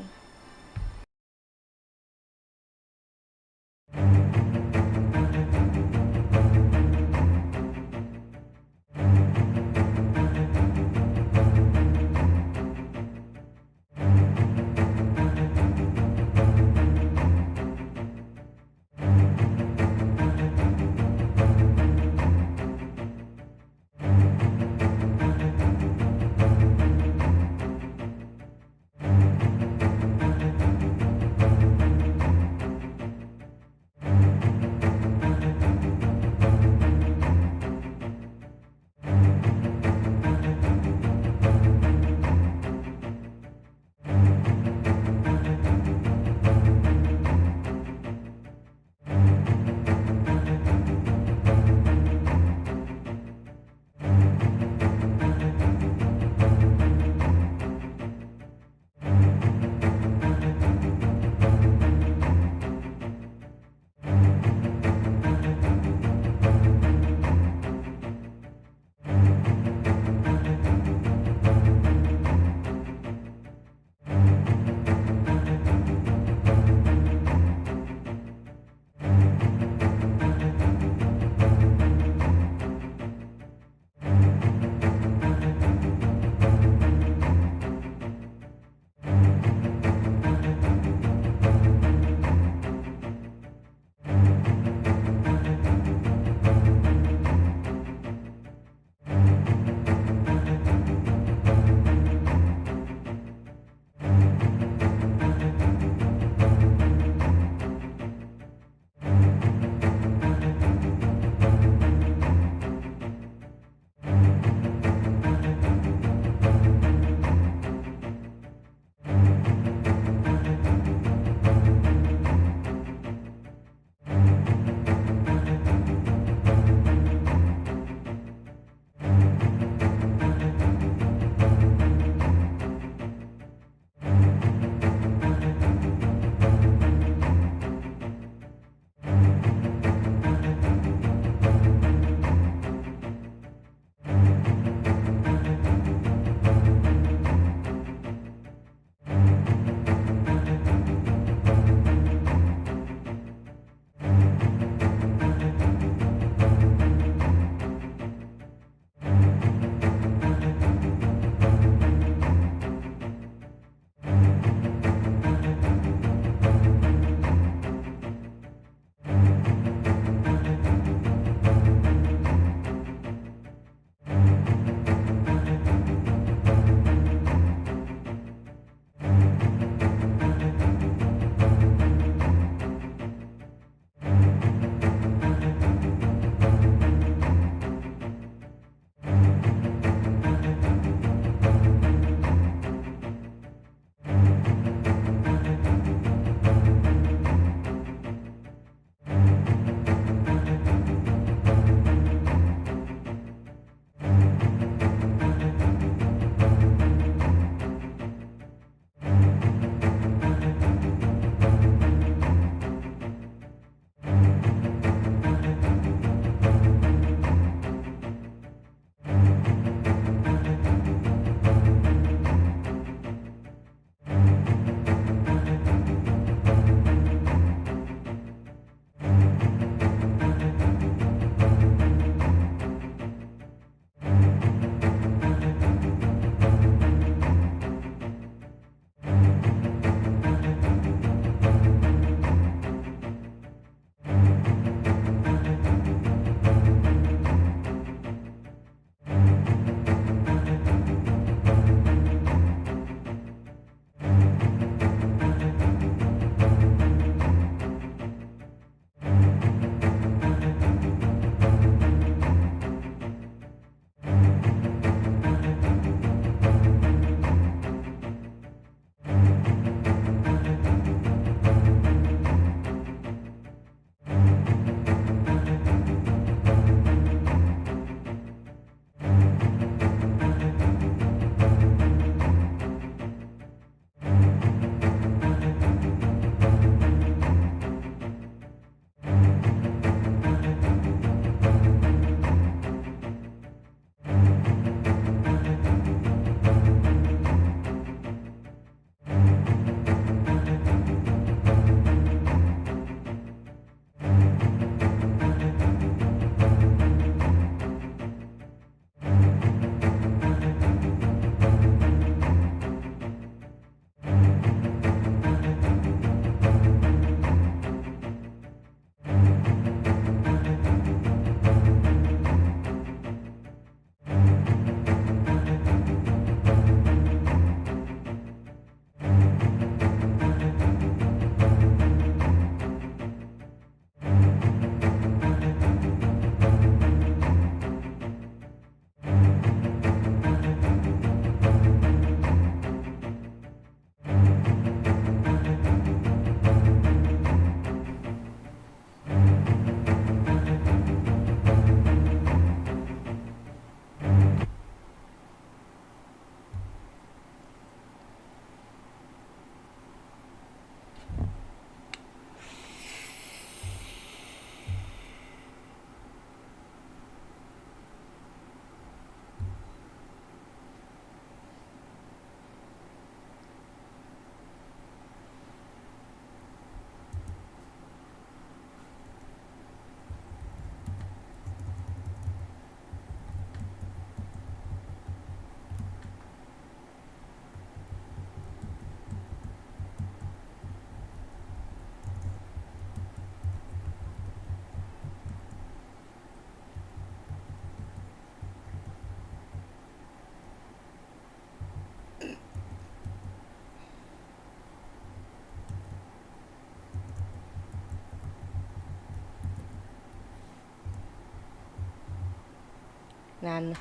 and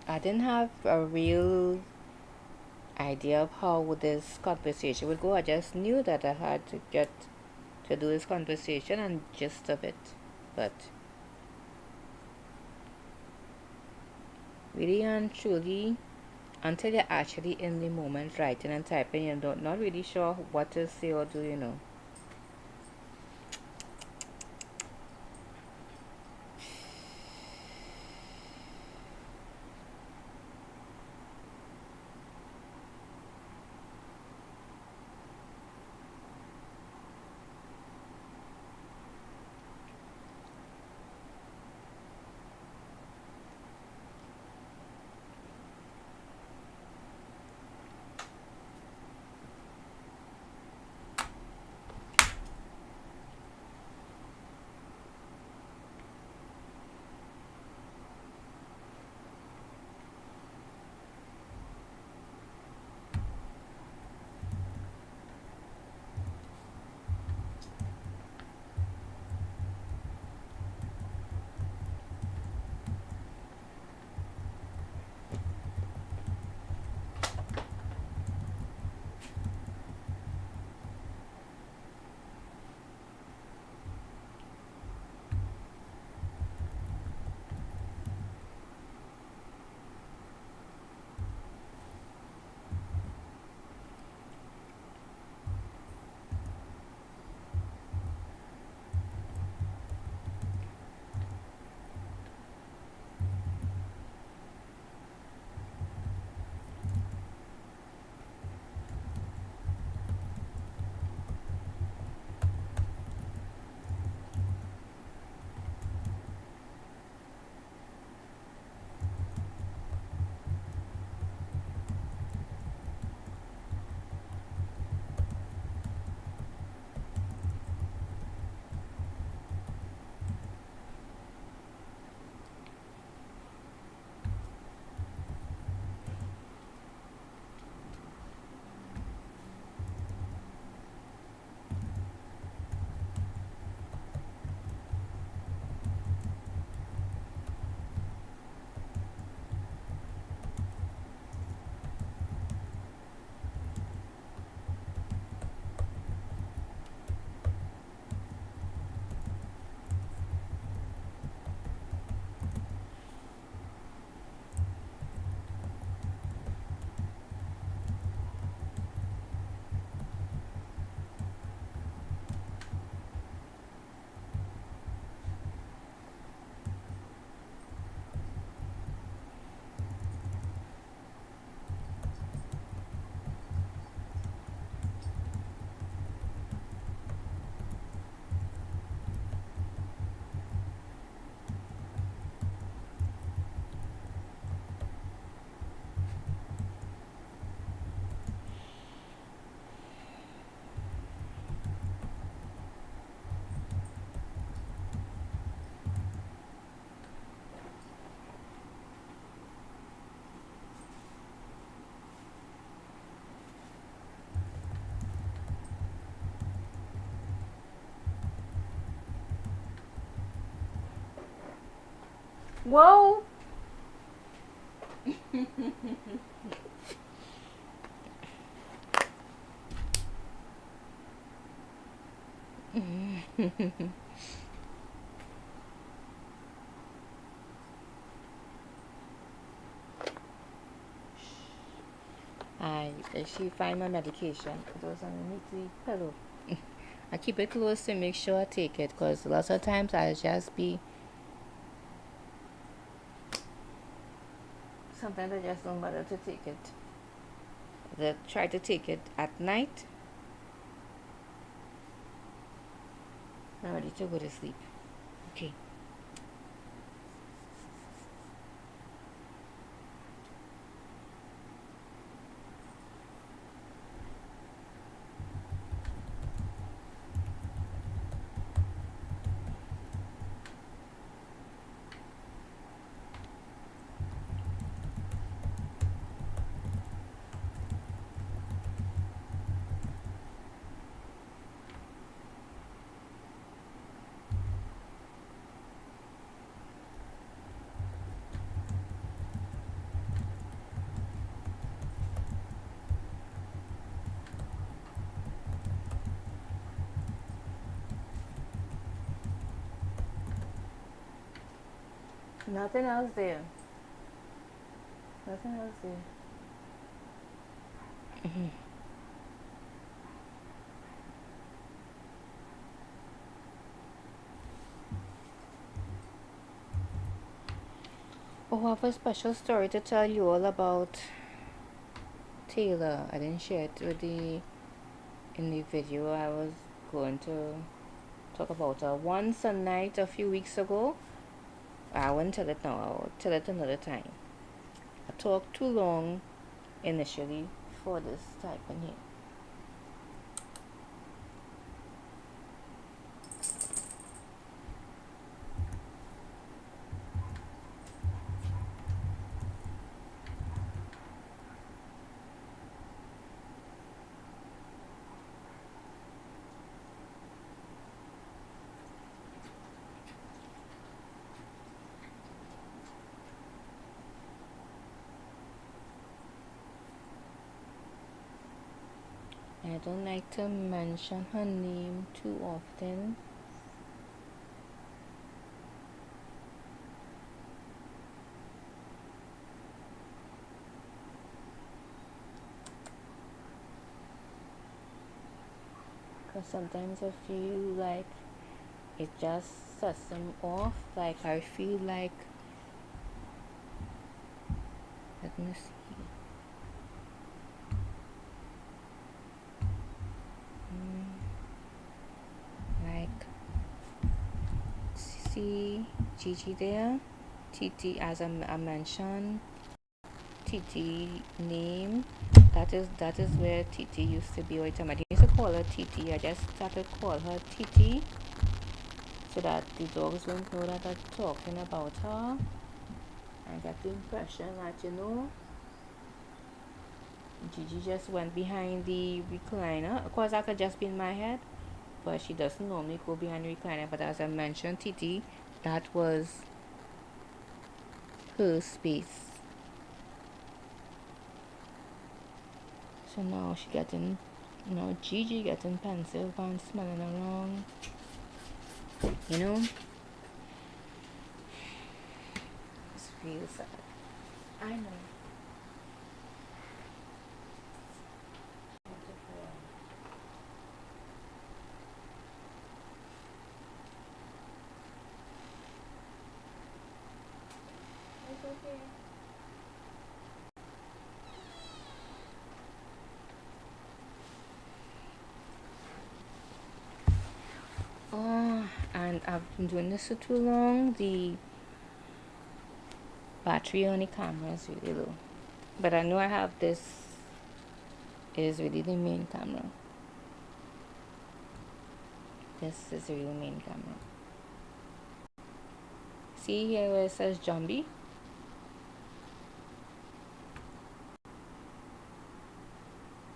I didn't have a real idea of how this conversation would go. I just knew that I had to get to do this conversation and gist of it. But really and truly, until you're actually in the moment writing and typing, you're not really sure what to say or do, you know. Whoa! She find my medication. It was underneath the pillow. I keep it close to make sure I take it, because lots of times I'll just be. Sometimes I just don't bother to take it. They try to take it at night. I'm ready to go to sleep. Okay. Nothing else there. Nothing else there. Oh, I have a special story to tell you all about Taylor. I didn't share it with the in the video. I was going to talk about her once a night a few weeks ago. I won't tell it now. I'll tell it another time. I talked too long initially for this type in here. I don't like to mention her name too often. Because sometimes I feel like it just sets them off. Like I feel like, let me see. Like, see Gigi there, TT as I mentioned, TT name. That is where TT used to be all the time. I didn't used to call her TT. I just started to call her TT so that the dogs won't know that I'm talking about her. I got the impression that Gigi just went behind the recliner. Of course, that could just be in my head, but she doesn't normally go behind the recliner. But as I mentioned, TT, that was her space. So now she getting, Gigi getting pensive and smelling around. It's real sad. I know. It's okay. Oh, and I've been doing this for too long. The battery on the camera is really low. But I know I have this is really the main camera. This is the real main camera. See here where it says Jumbie?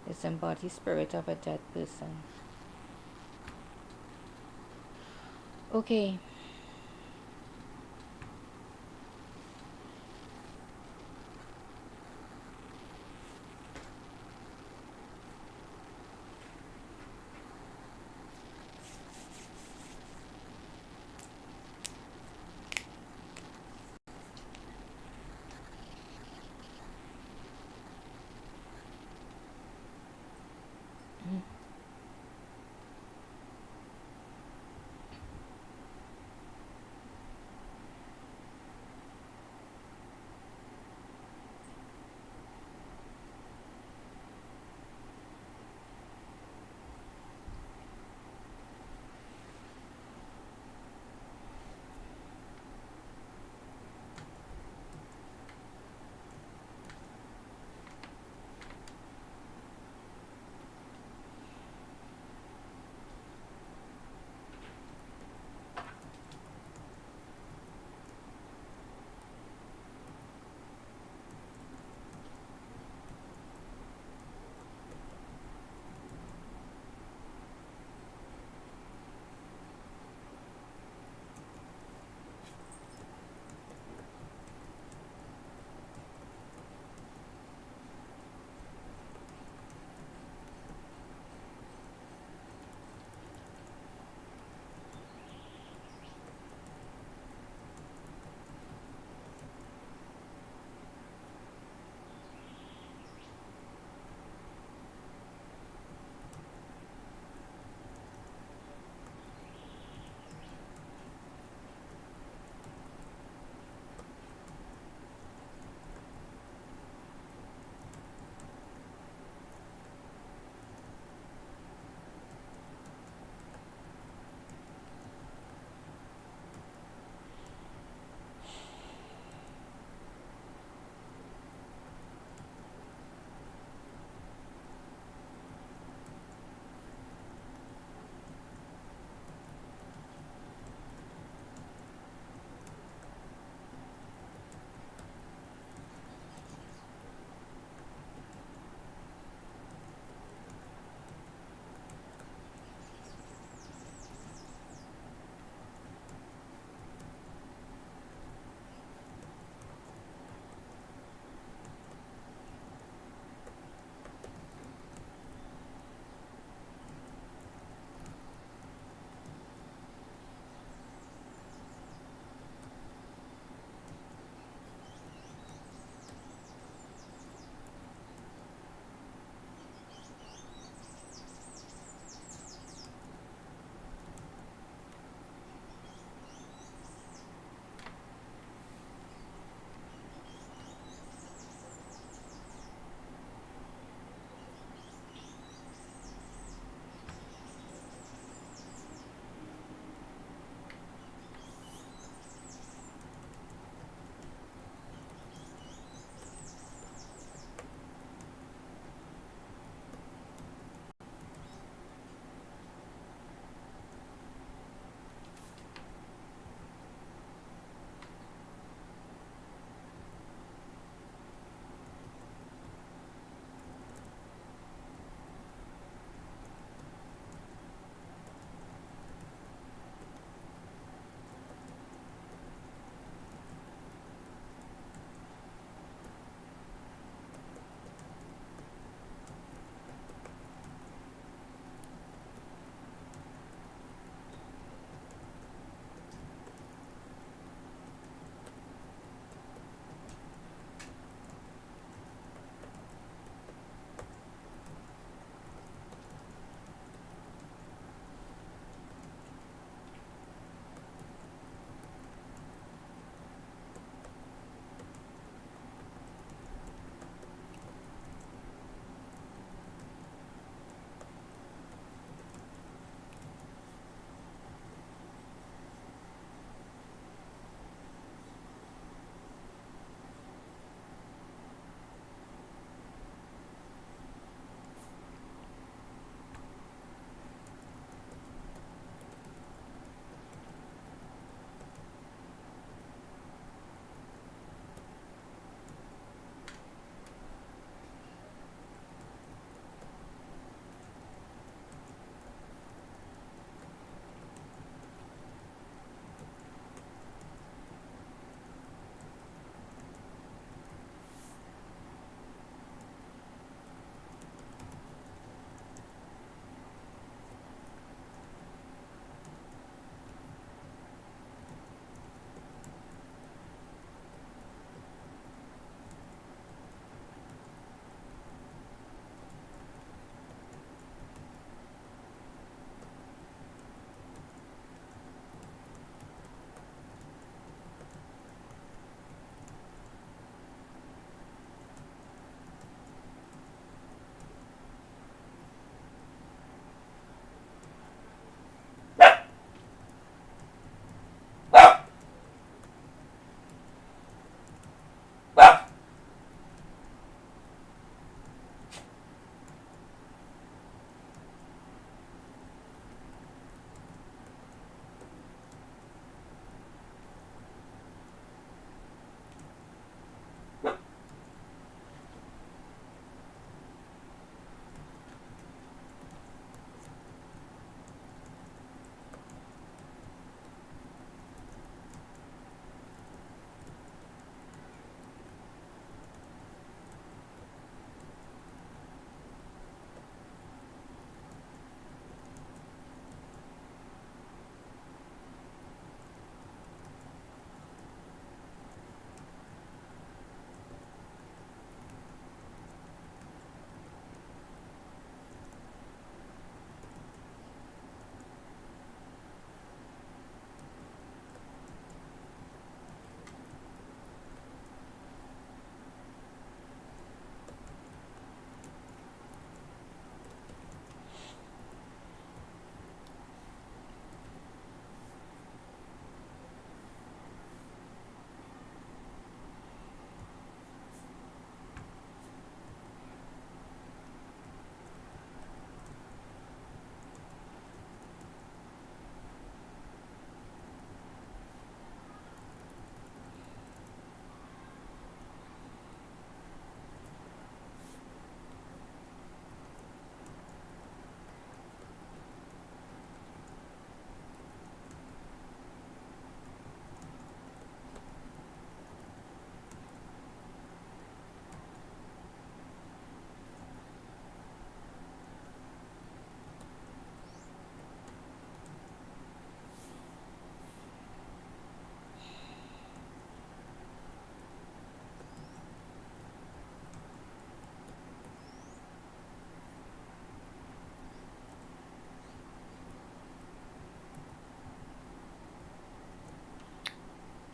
It's embodied spirit of a dead person. Okay.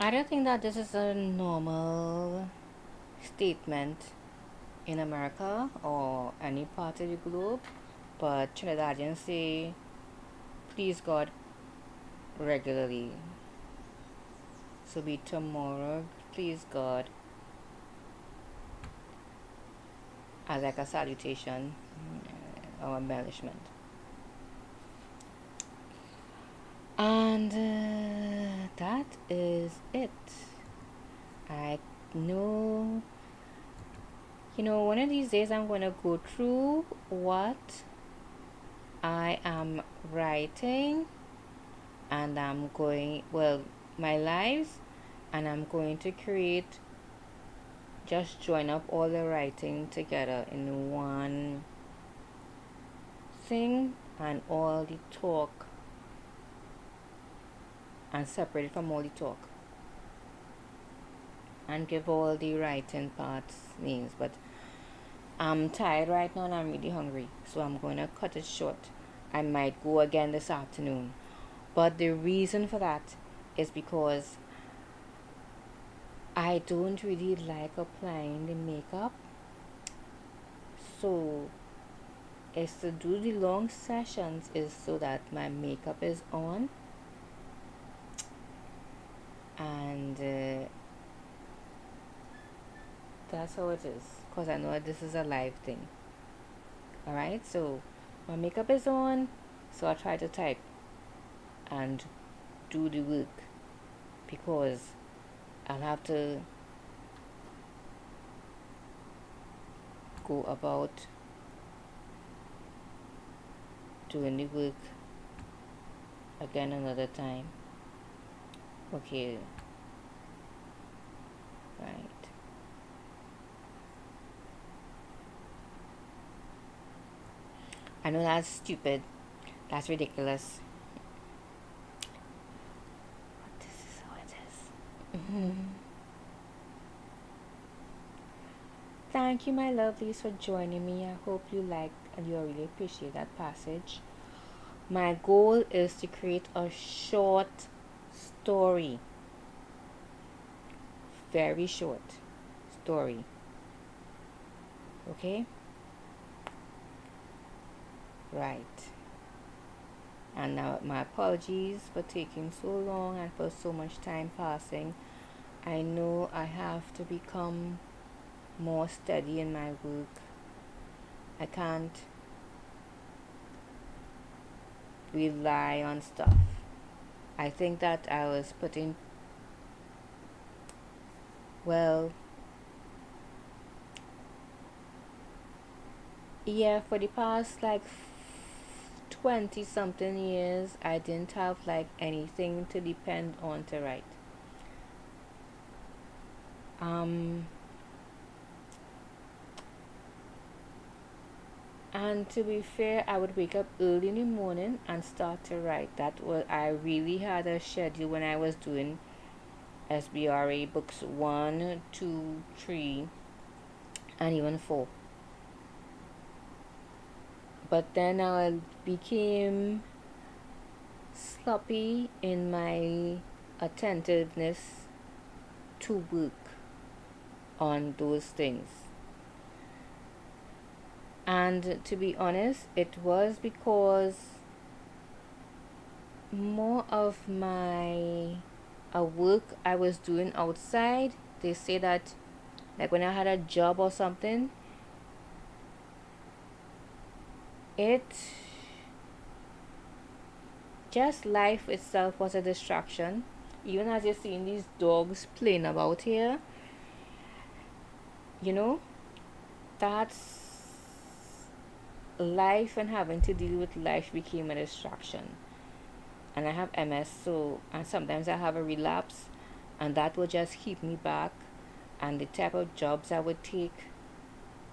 I don't think that this is a normal statement in America or any part of the globe, but Trinidadians say please God regularly. So be tomorrow, please God, as like a salutation or embellishment. And that is it. I know, one of these days I'm going to go through what I am writing, and I'm going, well, my lives, and I'm going to create, just join up all the writing together in one thing, and all the talk, and separate it from all the talk, and give all the writing parts names. But I'm tired right now and I'm really hungry, so I'm going to cut it short. I might go again this afternoon, but the reason for that is because I don't really like applying the makeup. So is to do the long sessions is so that my makeup is on, and that's how it is, because I know this is a live thing. Alright, so my makeup is on, so I try to type and do the work, because I'll have to go about doing the work again another time. Okay, right. I know that's stupid. That's ridiculous. But this is how it is. Thank you, my lovelies, for joining me. I hope you liked and you really appreciate that passage. My goal is to create a short story. Very short story. Okay? Right. And now my apologies for taking so long and for so much time passing. I know I have to become more steady in my work. I can't rely on stuff. I think that I was putting, well, yeah, for the past like 20 something years, I didn't have like anything to depend on to write. And to be fair, I would wake up early in the morning and start to write. That was, I really had a schedule when I was doing SBRA books 1, 2, 3, and even 4. But then I became sloppy in my attentiveness to work on those things. And to be honest, it was because more of my work I was doing outside, they say that like when I had a job or something, it just life itself was a distraction. Even as you're seeing these dogs playing about here, that's life, and having to deal with life became a distraction. And I have MS, so and sometimes I have a relapse, and that would just keep me back. And the type of jobs I would take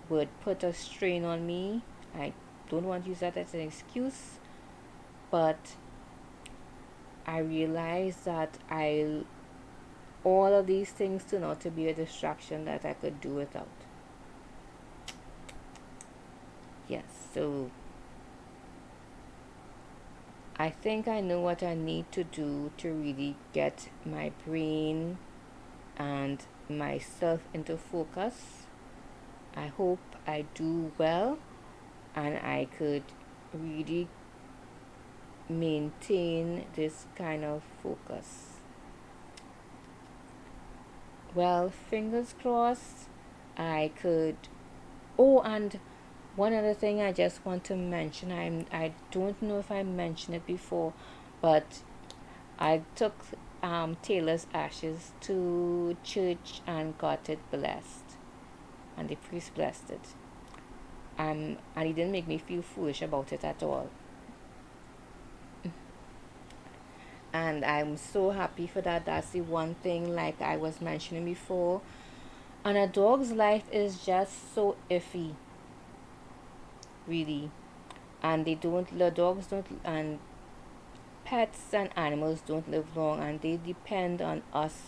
would put a strain on me. I don't want to use that as an excuse, but I realized that all of these things turn out to be a distraction that I could do without. Yes, so I think I know what I need to do to really get my brain and myself into focus. I hope I do well and I could really maintain this kind of focus. Well, fingers crossed, I could. Oh, and one other thing I just want to mention, I don't know if I mentioned it before, but I took Taylor's ashes to church and got it blessed, and the priest blessed it. And he didn't make me feel foolish about it at all. And I'm so happy for that. That's the one thing, like I was mentioning before. And a dog's life is just so iffy, really. And the dogs don't, and pets and animals don't live long, and they depend on us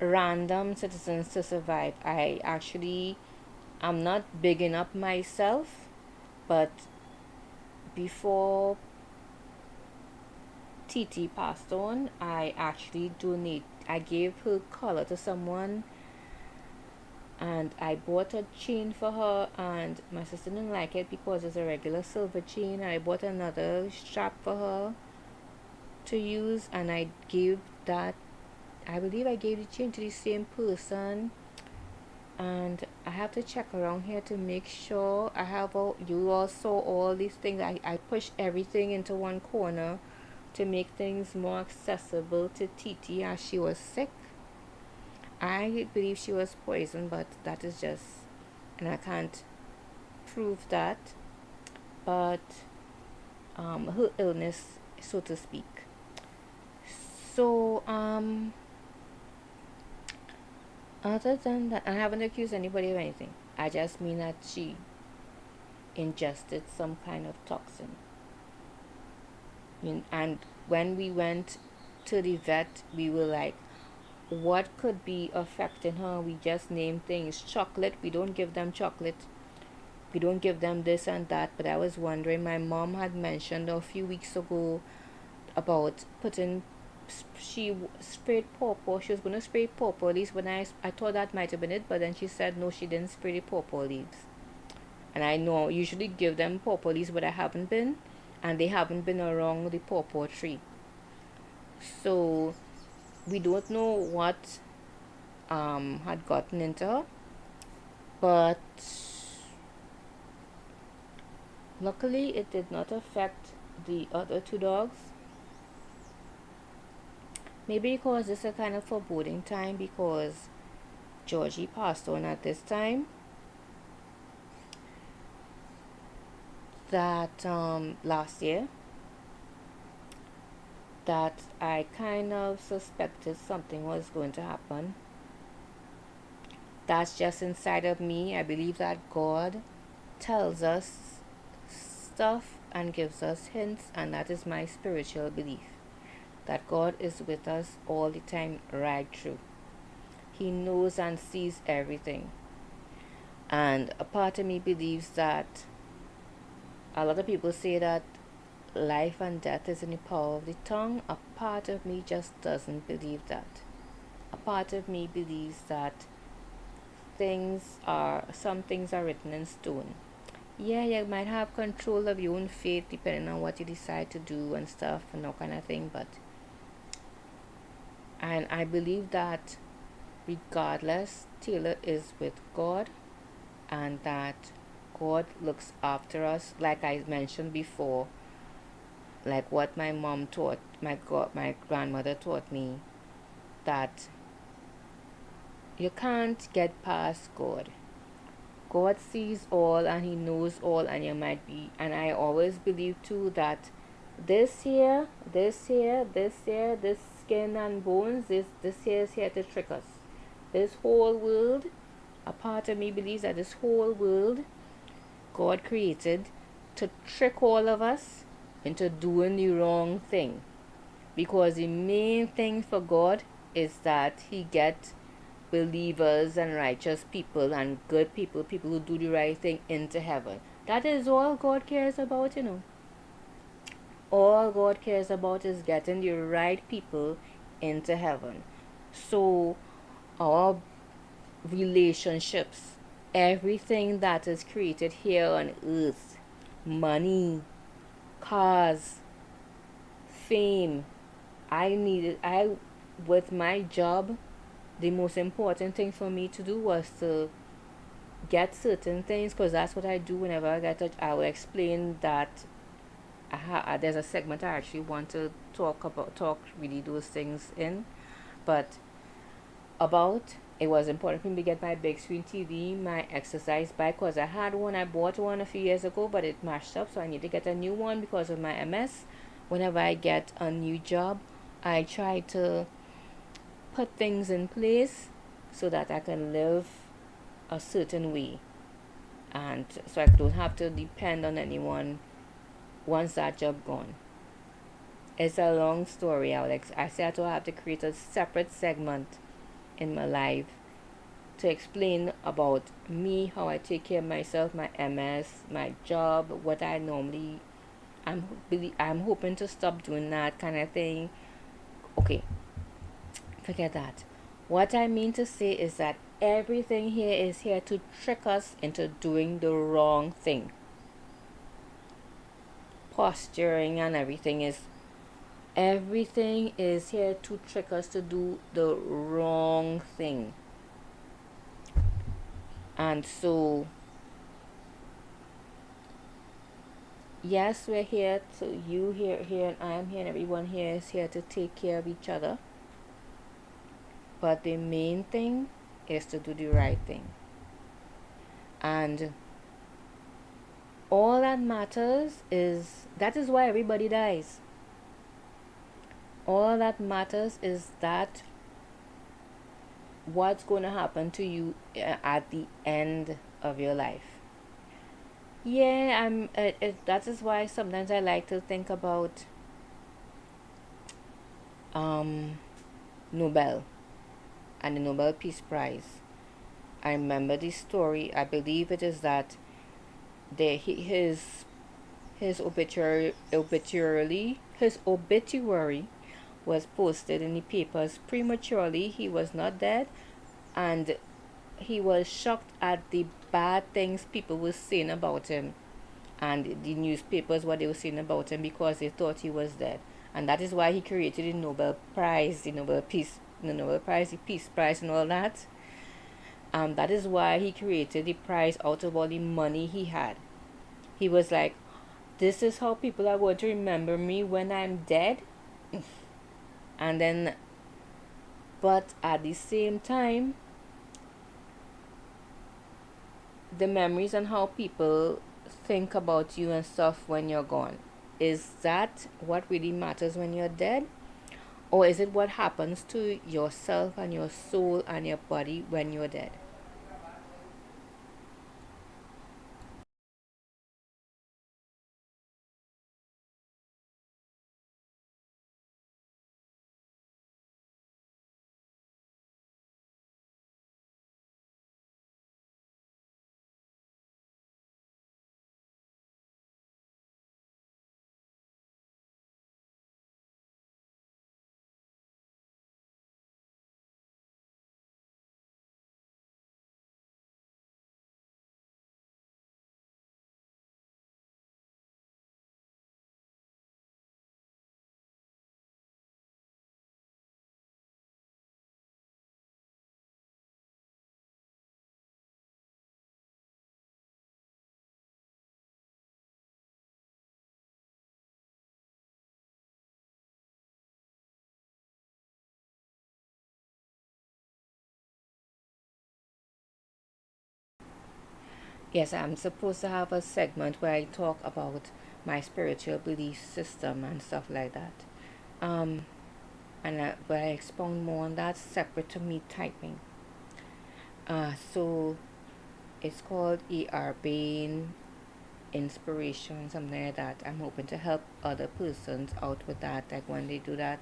random citizens to survive. I actually am not bigging up myself, but before TT passed on, I gave her collar to someone, and I bought a chain for her, and my sister didn't like it because it's a regular silver chain, and I bought another strap for her to use, and I believe I gave the chain to the same person. And I have to check around here to make sure you all saw all these things. I push everything into one corner to make things more accessible to TT as she was sick. I believe she was poisoned, but that is just, and I can't prove that, but her illness, so to speak. So, other than that, I haven't accused anybody of anything. I just mean that she ingested some kind of toxin. And when we went to the vet, we were like, what could be affecting her? We just name things. Chocolate, we don't give them chocolate. We don't give them this and that. But I was wondering, my mom had mentioned a few weeks ago about she sprayed pawpaw. She was going to spray pawpaw leaves, but I thought that might have been it, but then she said no, she didn't spray the pawpaw leaves. And I know I usually give them pawpaw leaves, but I haven't been, and they haven't been around the pawpaw tree. So we don't know what had gotten into her, but luckily it did not affect the other two dogs. Maybe because it's a kind of foreboding time, because Georgie passed on at this time. That last year, that I kind of suspected something was going to happen. That's just inside of me. I believe that God tells us stuff and gives us hints, and that is my spiritual belief, that God is with us all the time, right through. He knows and sees everything. And a part of me believes that a lot of people say that life and death is in the power of the tongue. A part of me just doesn't believe that. A part of me believes that some things are written in stone. Yeah, you might have control of your own fate depending on what you decide to do and stuff and that kind of thing, and I believe that regardless, Taylor is with God, and that God looks after us, like I mentioned before, like what my mom taught, my grandmother taught me, that you can't get past God. God sees all and He knows all, and you might be, and I always believe too that this skin and bones, this here is here to trick us. This whole world, a part of me believes that this whole world God created to trick all of us into doing the wrong thing. Because the main thing for God is that He gets believers and righteous people and good people, people who do the right thing, into heaven. That is all God cares about, All God cares about is getting the right people into heaven. So, our relationships, everything that is created here on earth, money, cars, fame, I with my job, the most important thing for me to do was to get certain things, because that's what I do whenever I get a, I will explain that there's a segment I actually want to talk really those things in, but about it was important for me to get my big screen TV, my exercise bike, because I had one. I bought one a few years ago, but it mashed up, so I need to get a new one because of my MS. Whenever I get a new job, I try to put things in place so that I can live a certain way, and so I don't have to depend on anyone once that job gone. It's a long story. I said I have to create a separate segment in my life to explain about me, how I take care of myself, my MS, my job, what I normally. I'm hoping to stop doing that kind of thing. Okay, forget that. What I mean to say is that everything here is here to trick us into doing the wrong thing. Posturing and everything is here to trick us to do the wrong thing. And so, yes, we're here to you here, and I am here, and everyone here is here to take care of each other. But the main thing is to do the right thing. And all that matters is that is why everybody dies. All that matters is that what's going to happen to you at the end of your life. Yeah, that is why sometimes I like to think about um, Nobel and the Nobel Peace Prize. I remember the story. I believe it is that his obituary was posted in the papers prematurely. He was not dead, and he was shocked at the bad things people were saying about him, and the newspapers what they were saying about him, because they thought he was dead. And that is why he created the Nobel Prize, the Peace Prize, and all that. That is why he created the prize out of all the money he had. He was like, this is how people are going to remember me when I'm dead. And then, but at the same time, the memories and how people think about you and stuff when you're gone, is that what really matters when you're dead? Or is it what happens to yourself and your soul and your body when you're dead? Yes, I'm supposed to have a segment where I talk about my spiritual belief system and stuff like that. Um, but I expound more on that separate to me typing. So it's called Baine inspiration, something like that. I'm hoping to help other persons out with that, like when they do that,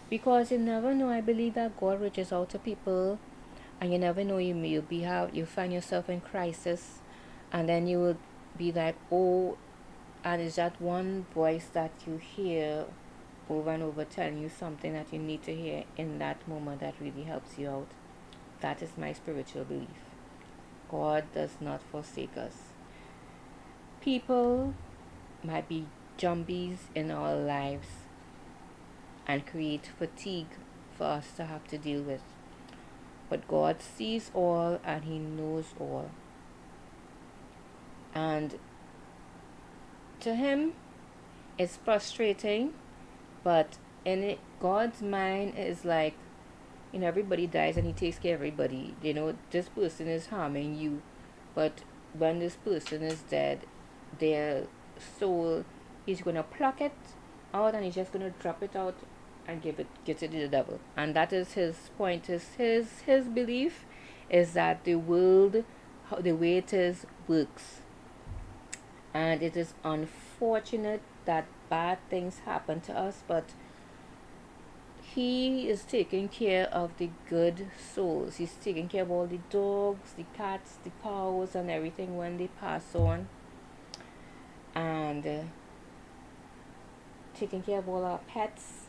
because you never know. I believe that God reaches out to people, and you never know. You find yourself in crisis, and then you will be like, oh, and it's that one voice that you hear over and over telling you something that you need to hear in that moment that really helps you out. That is my spiritual belief. God does not forsake us. People might be zombies in our lives and create fatigue for us to have to deal with. But God sees all and He knows all. And to Him, it's frustrating, but in it, God's mind is like, everybody dies and He takes care of everybody. This person is harming you, but when this person is dead, their soul, He's gonna pluck it out and He's just gonna drop it out and get it to the devil. And that is His point. Is his belief is that the world, the way it is, works. And it is unfortunate that bad things happen to us, but He is taking care of the good souls. He's taking care of all the dogs, the cats, the cows, and everything when they pass on. And taking care of all our pets.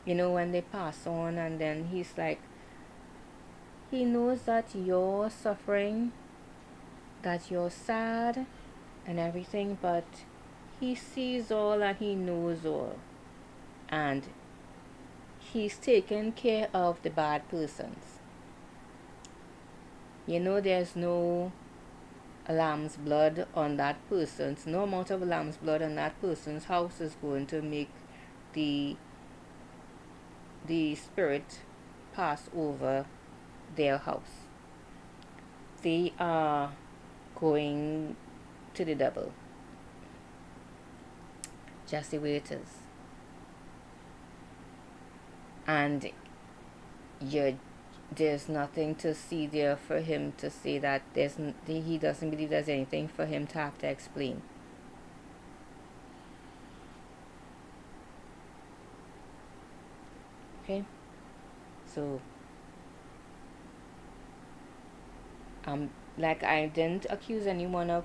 When they pass on, and then He's like, He knows that you're suffering, that you're sad, and everything, but He sees all and He knows all. And He's taking care of the bad persons. There's no lamb's blood on that person's, no amount of lamb's blood on that person's house is going to make the spirit pass over their house. They are going to the devil. Just the way it is. And there's nothing to see there for Him to say that He doesn't believe there's anything for Him to have to explain. Okay? So, like, I didn't accuse anyone of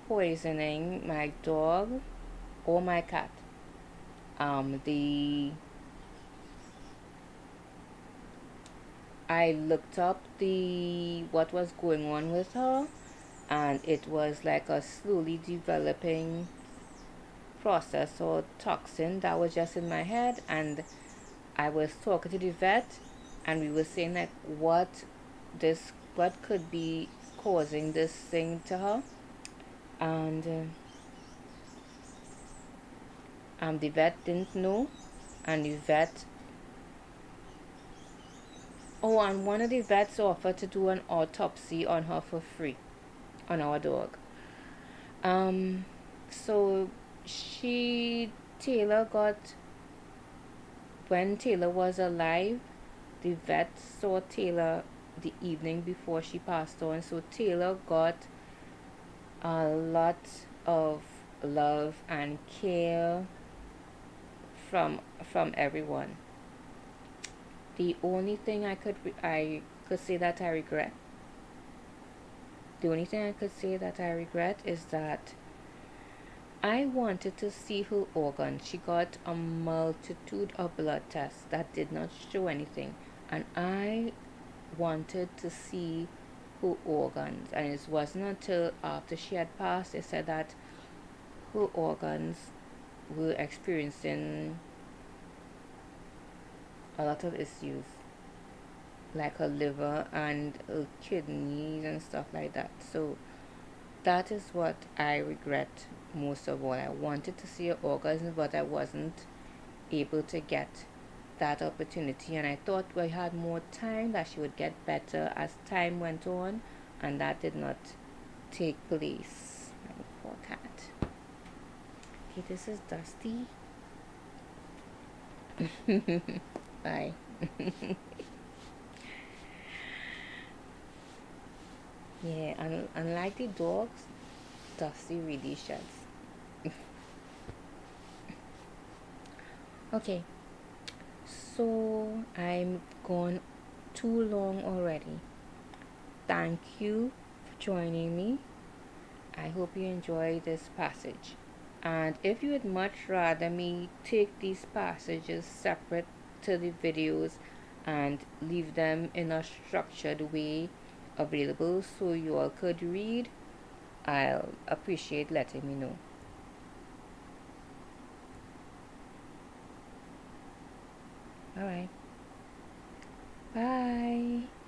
poisoning my dog or my cat. I looked up what was going on with her, and it was like a slowly developing process or toxin that was just in my head. And I was talking to the vet, and we were saying like what could be causing this thing to her. And the vet didn't know, and the vet and one of the vets offered to do an autopsy on her for free, on our dog. So Taylor got, when Taylor was alive, the vet saw Taylor the evening before she passed on. So Taylor got a lot of love and care from everyone. The only thing I could say that I regret, is that I wanted to see her organs. She got a multitude of blood tests that did not show anything, and I wanted to see her organs. And it wasn't until after she had passed they said that her organs were experiencing a lot of issues, like her liver and her kidneys and stuff like that. So that is what I regret most of all. I wanted to see her organs, but I wasn't able to get that opportunity, and I thought we had more time, that she would get better as time went on, and that did not take place. My poor cat. Okay, this is Dusty. Bye. Yeah, unlike the dogs, Dusty really sheds. Okay, so I'm gone too long already. Thank you for joining me. I hope you enjoy this passage. And if you would much rather me take these passages separate to the videos and leave them in a structured way available so you all could read, I'll appreciate letting me know. All right. Bye.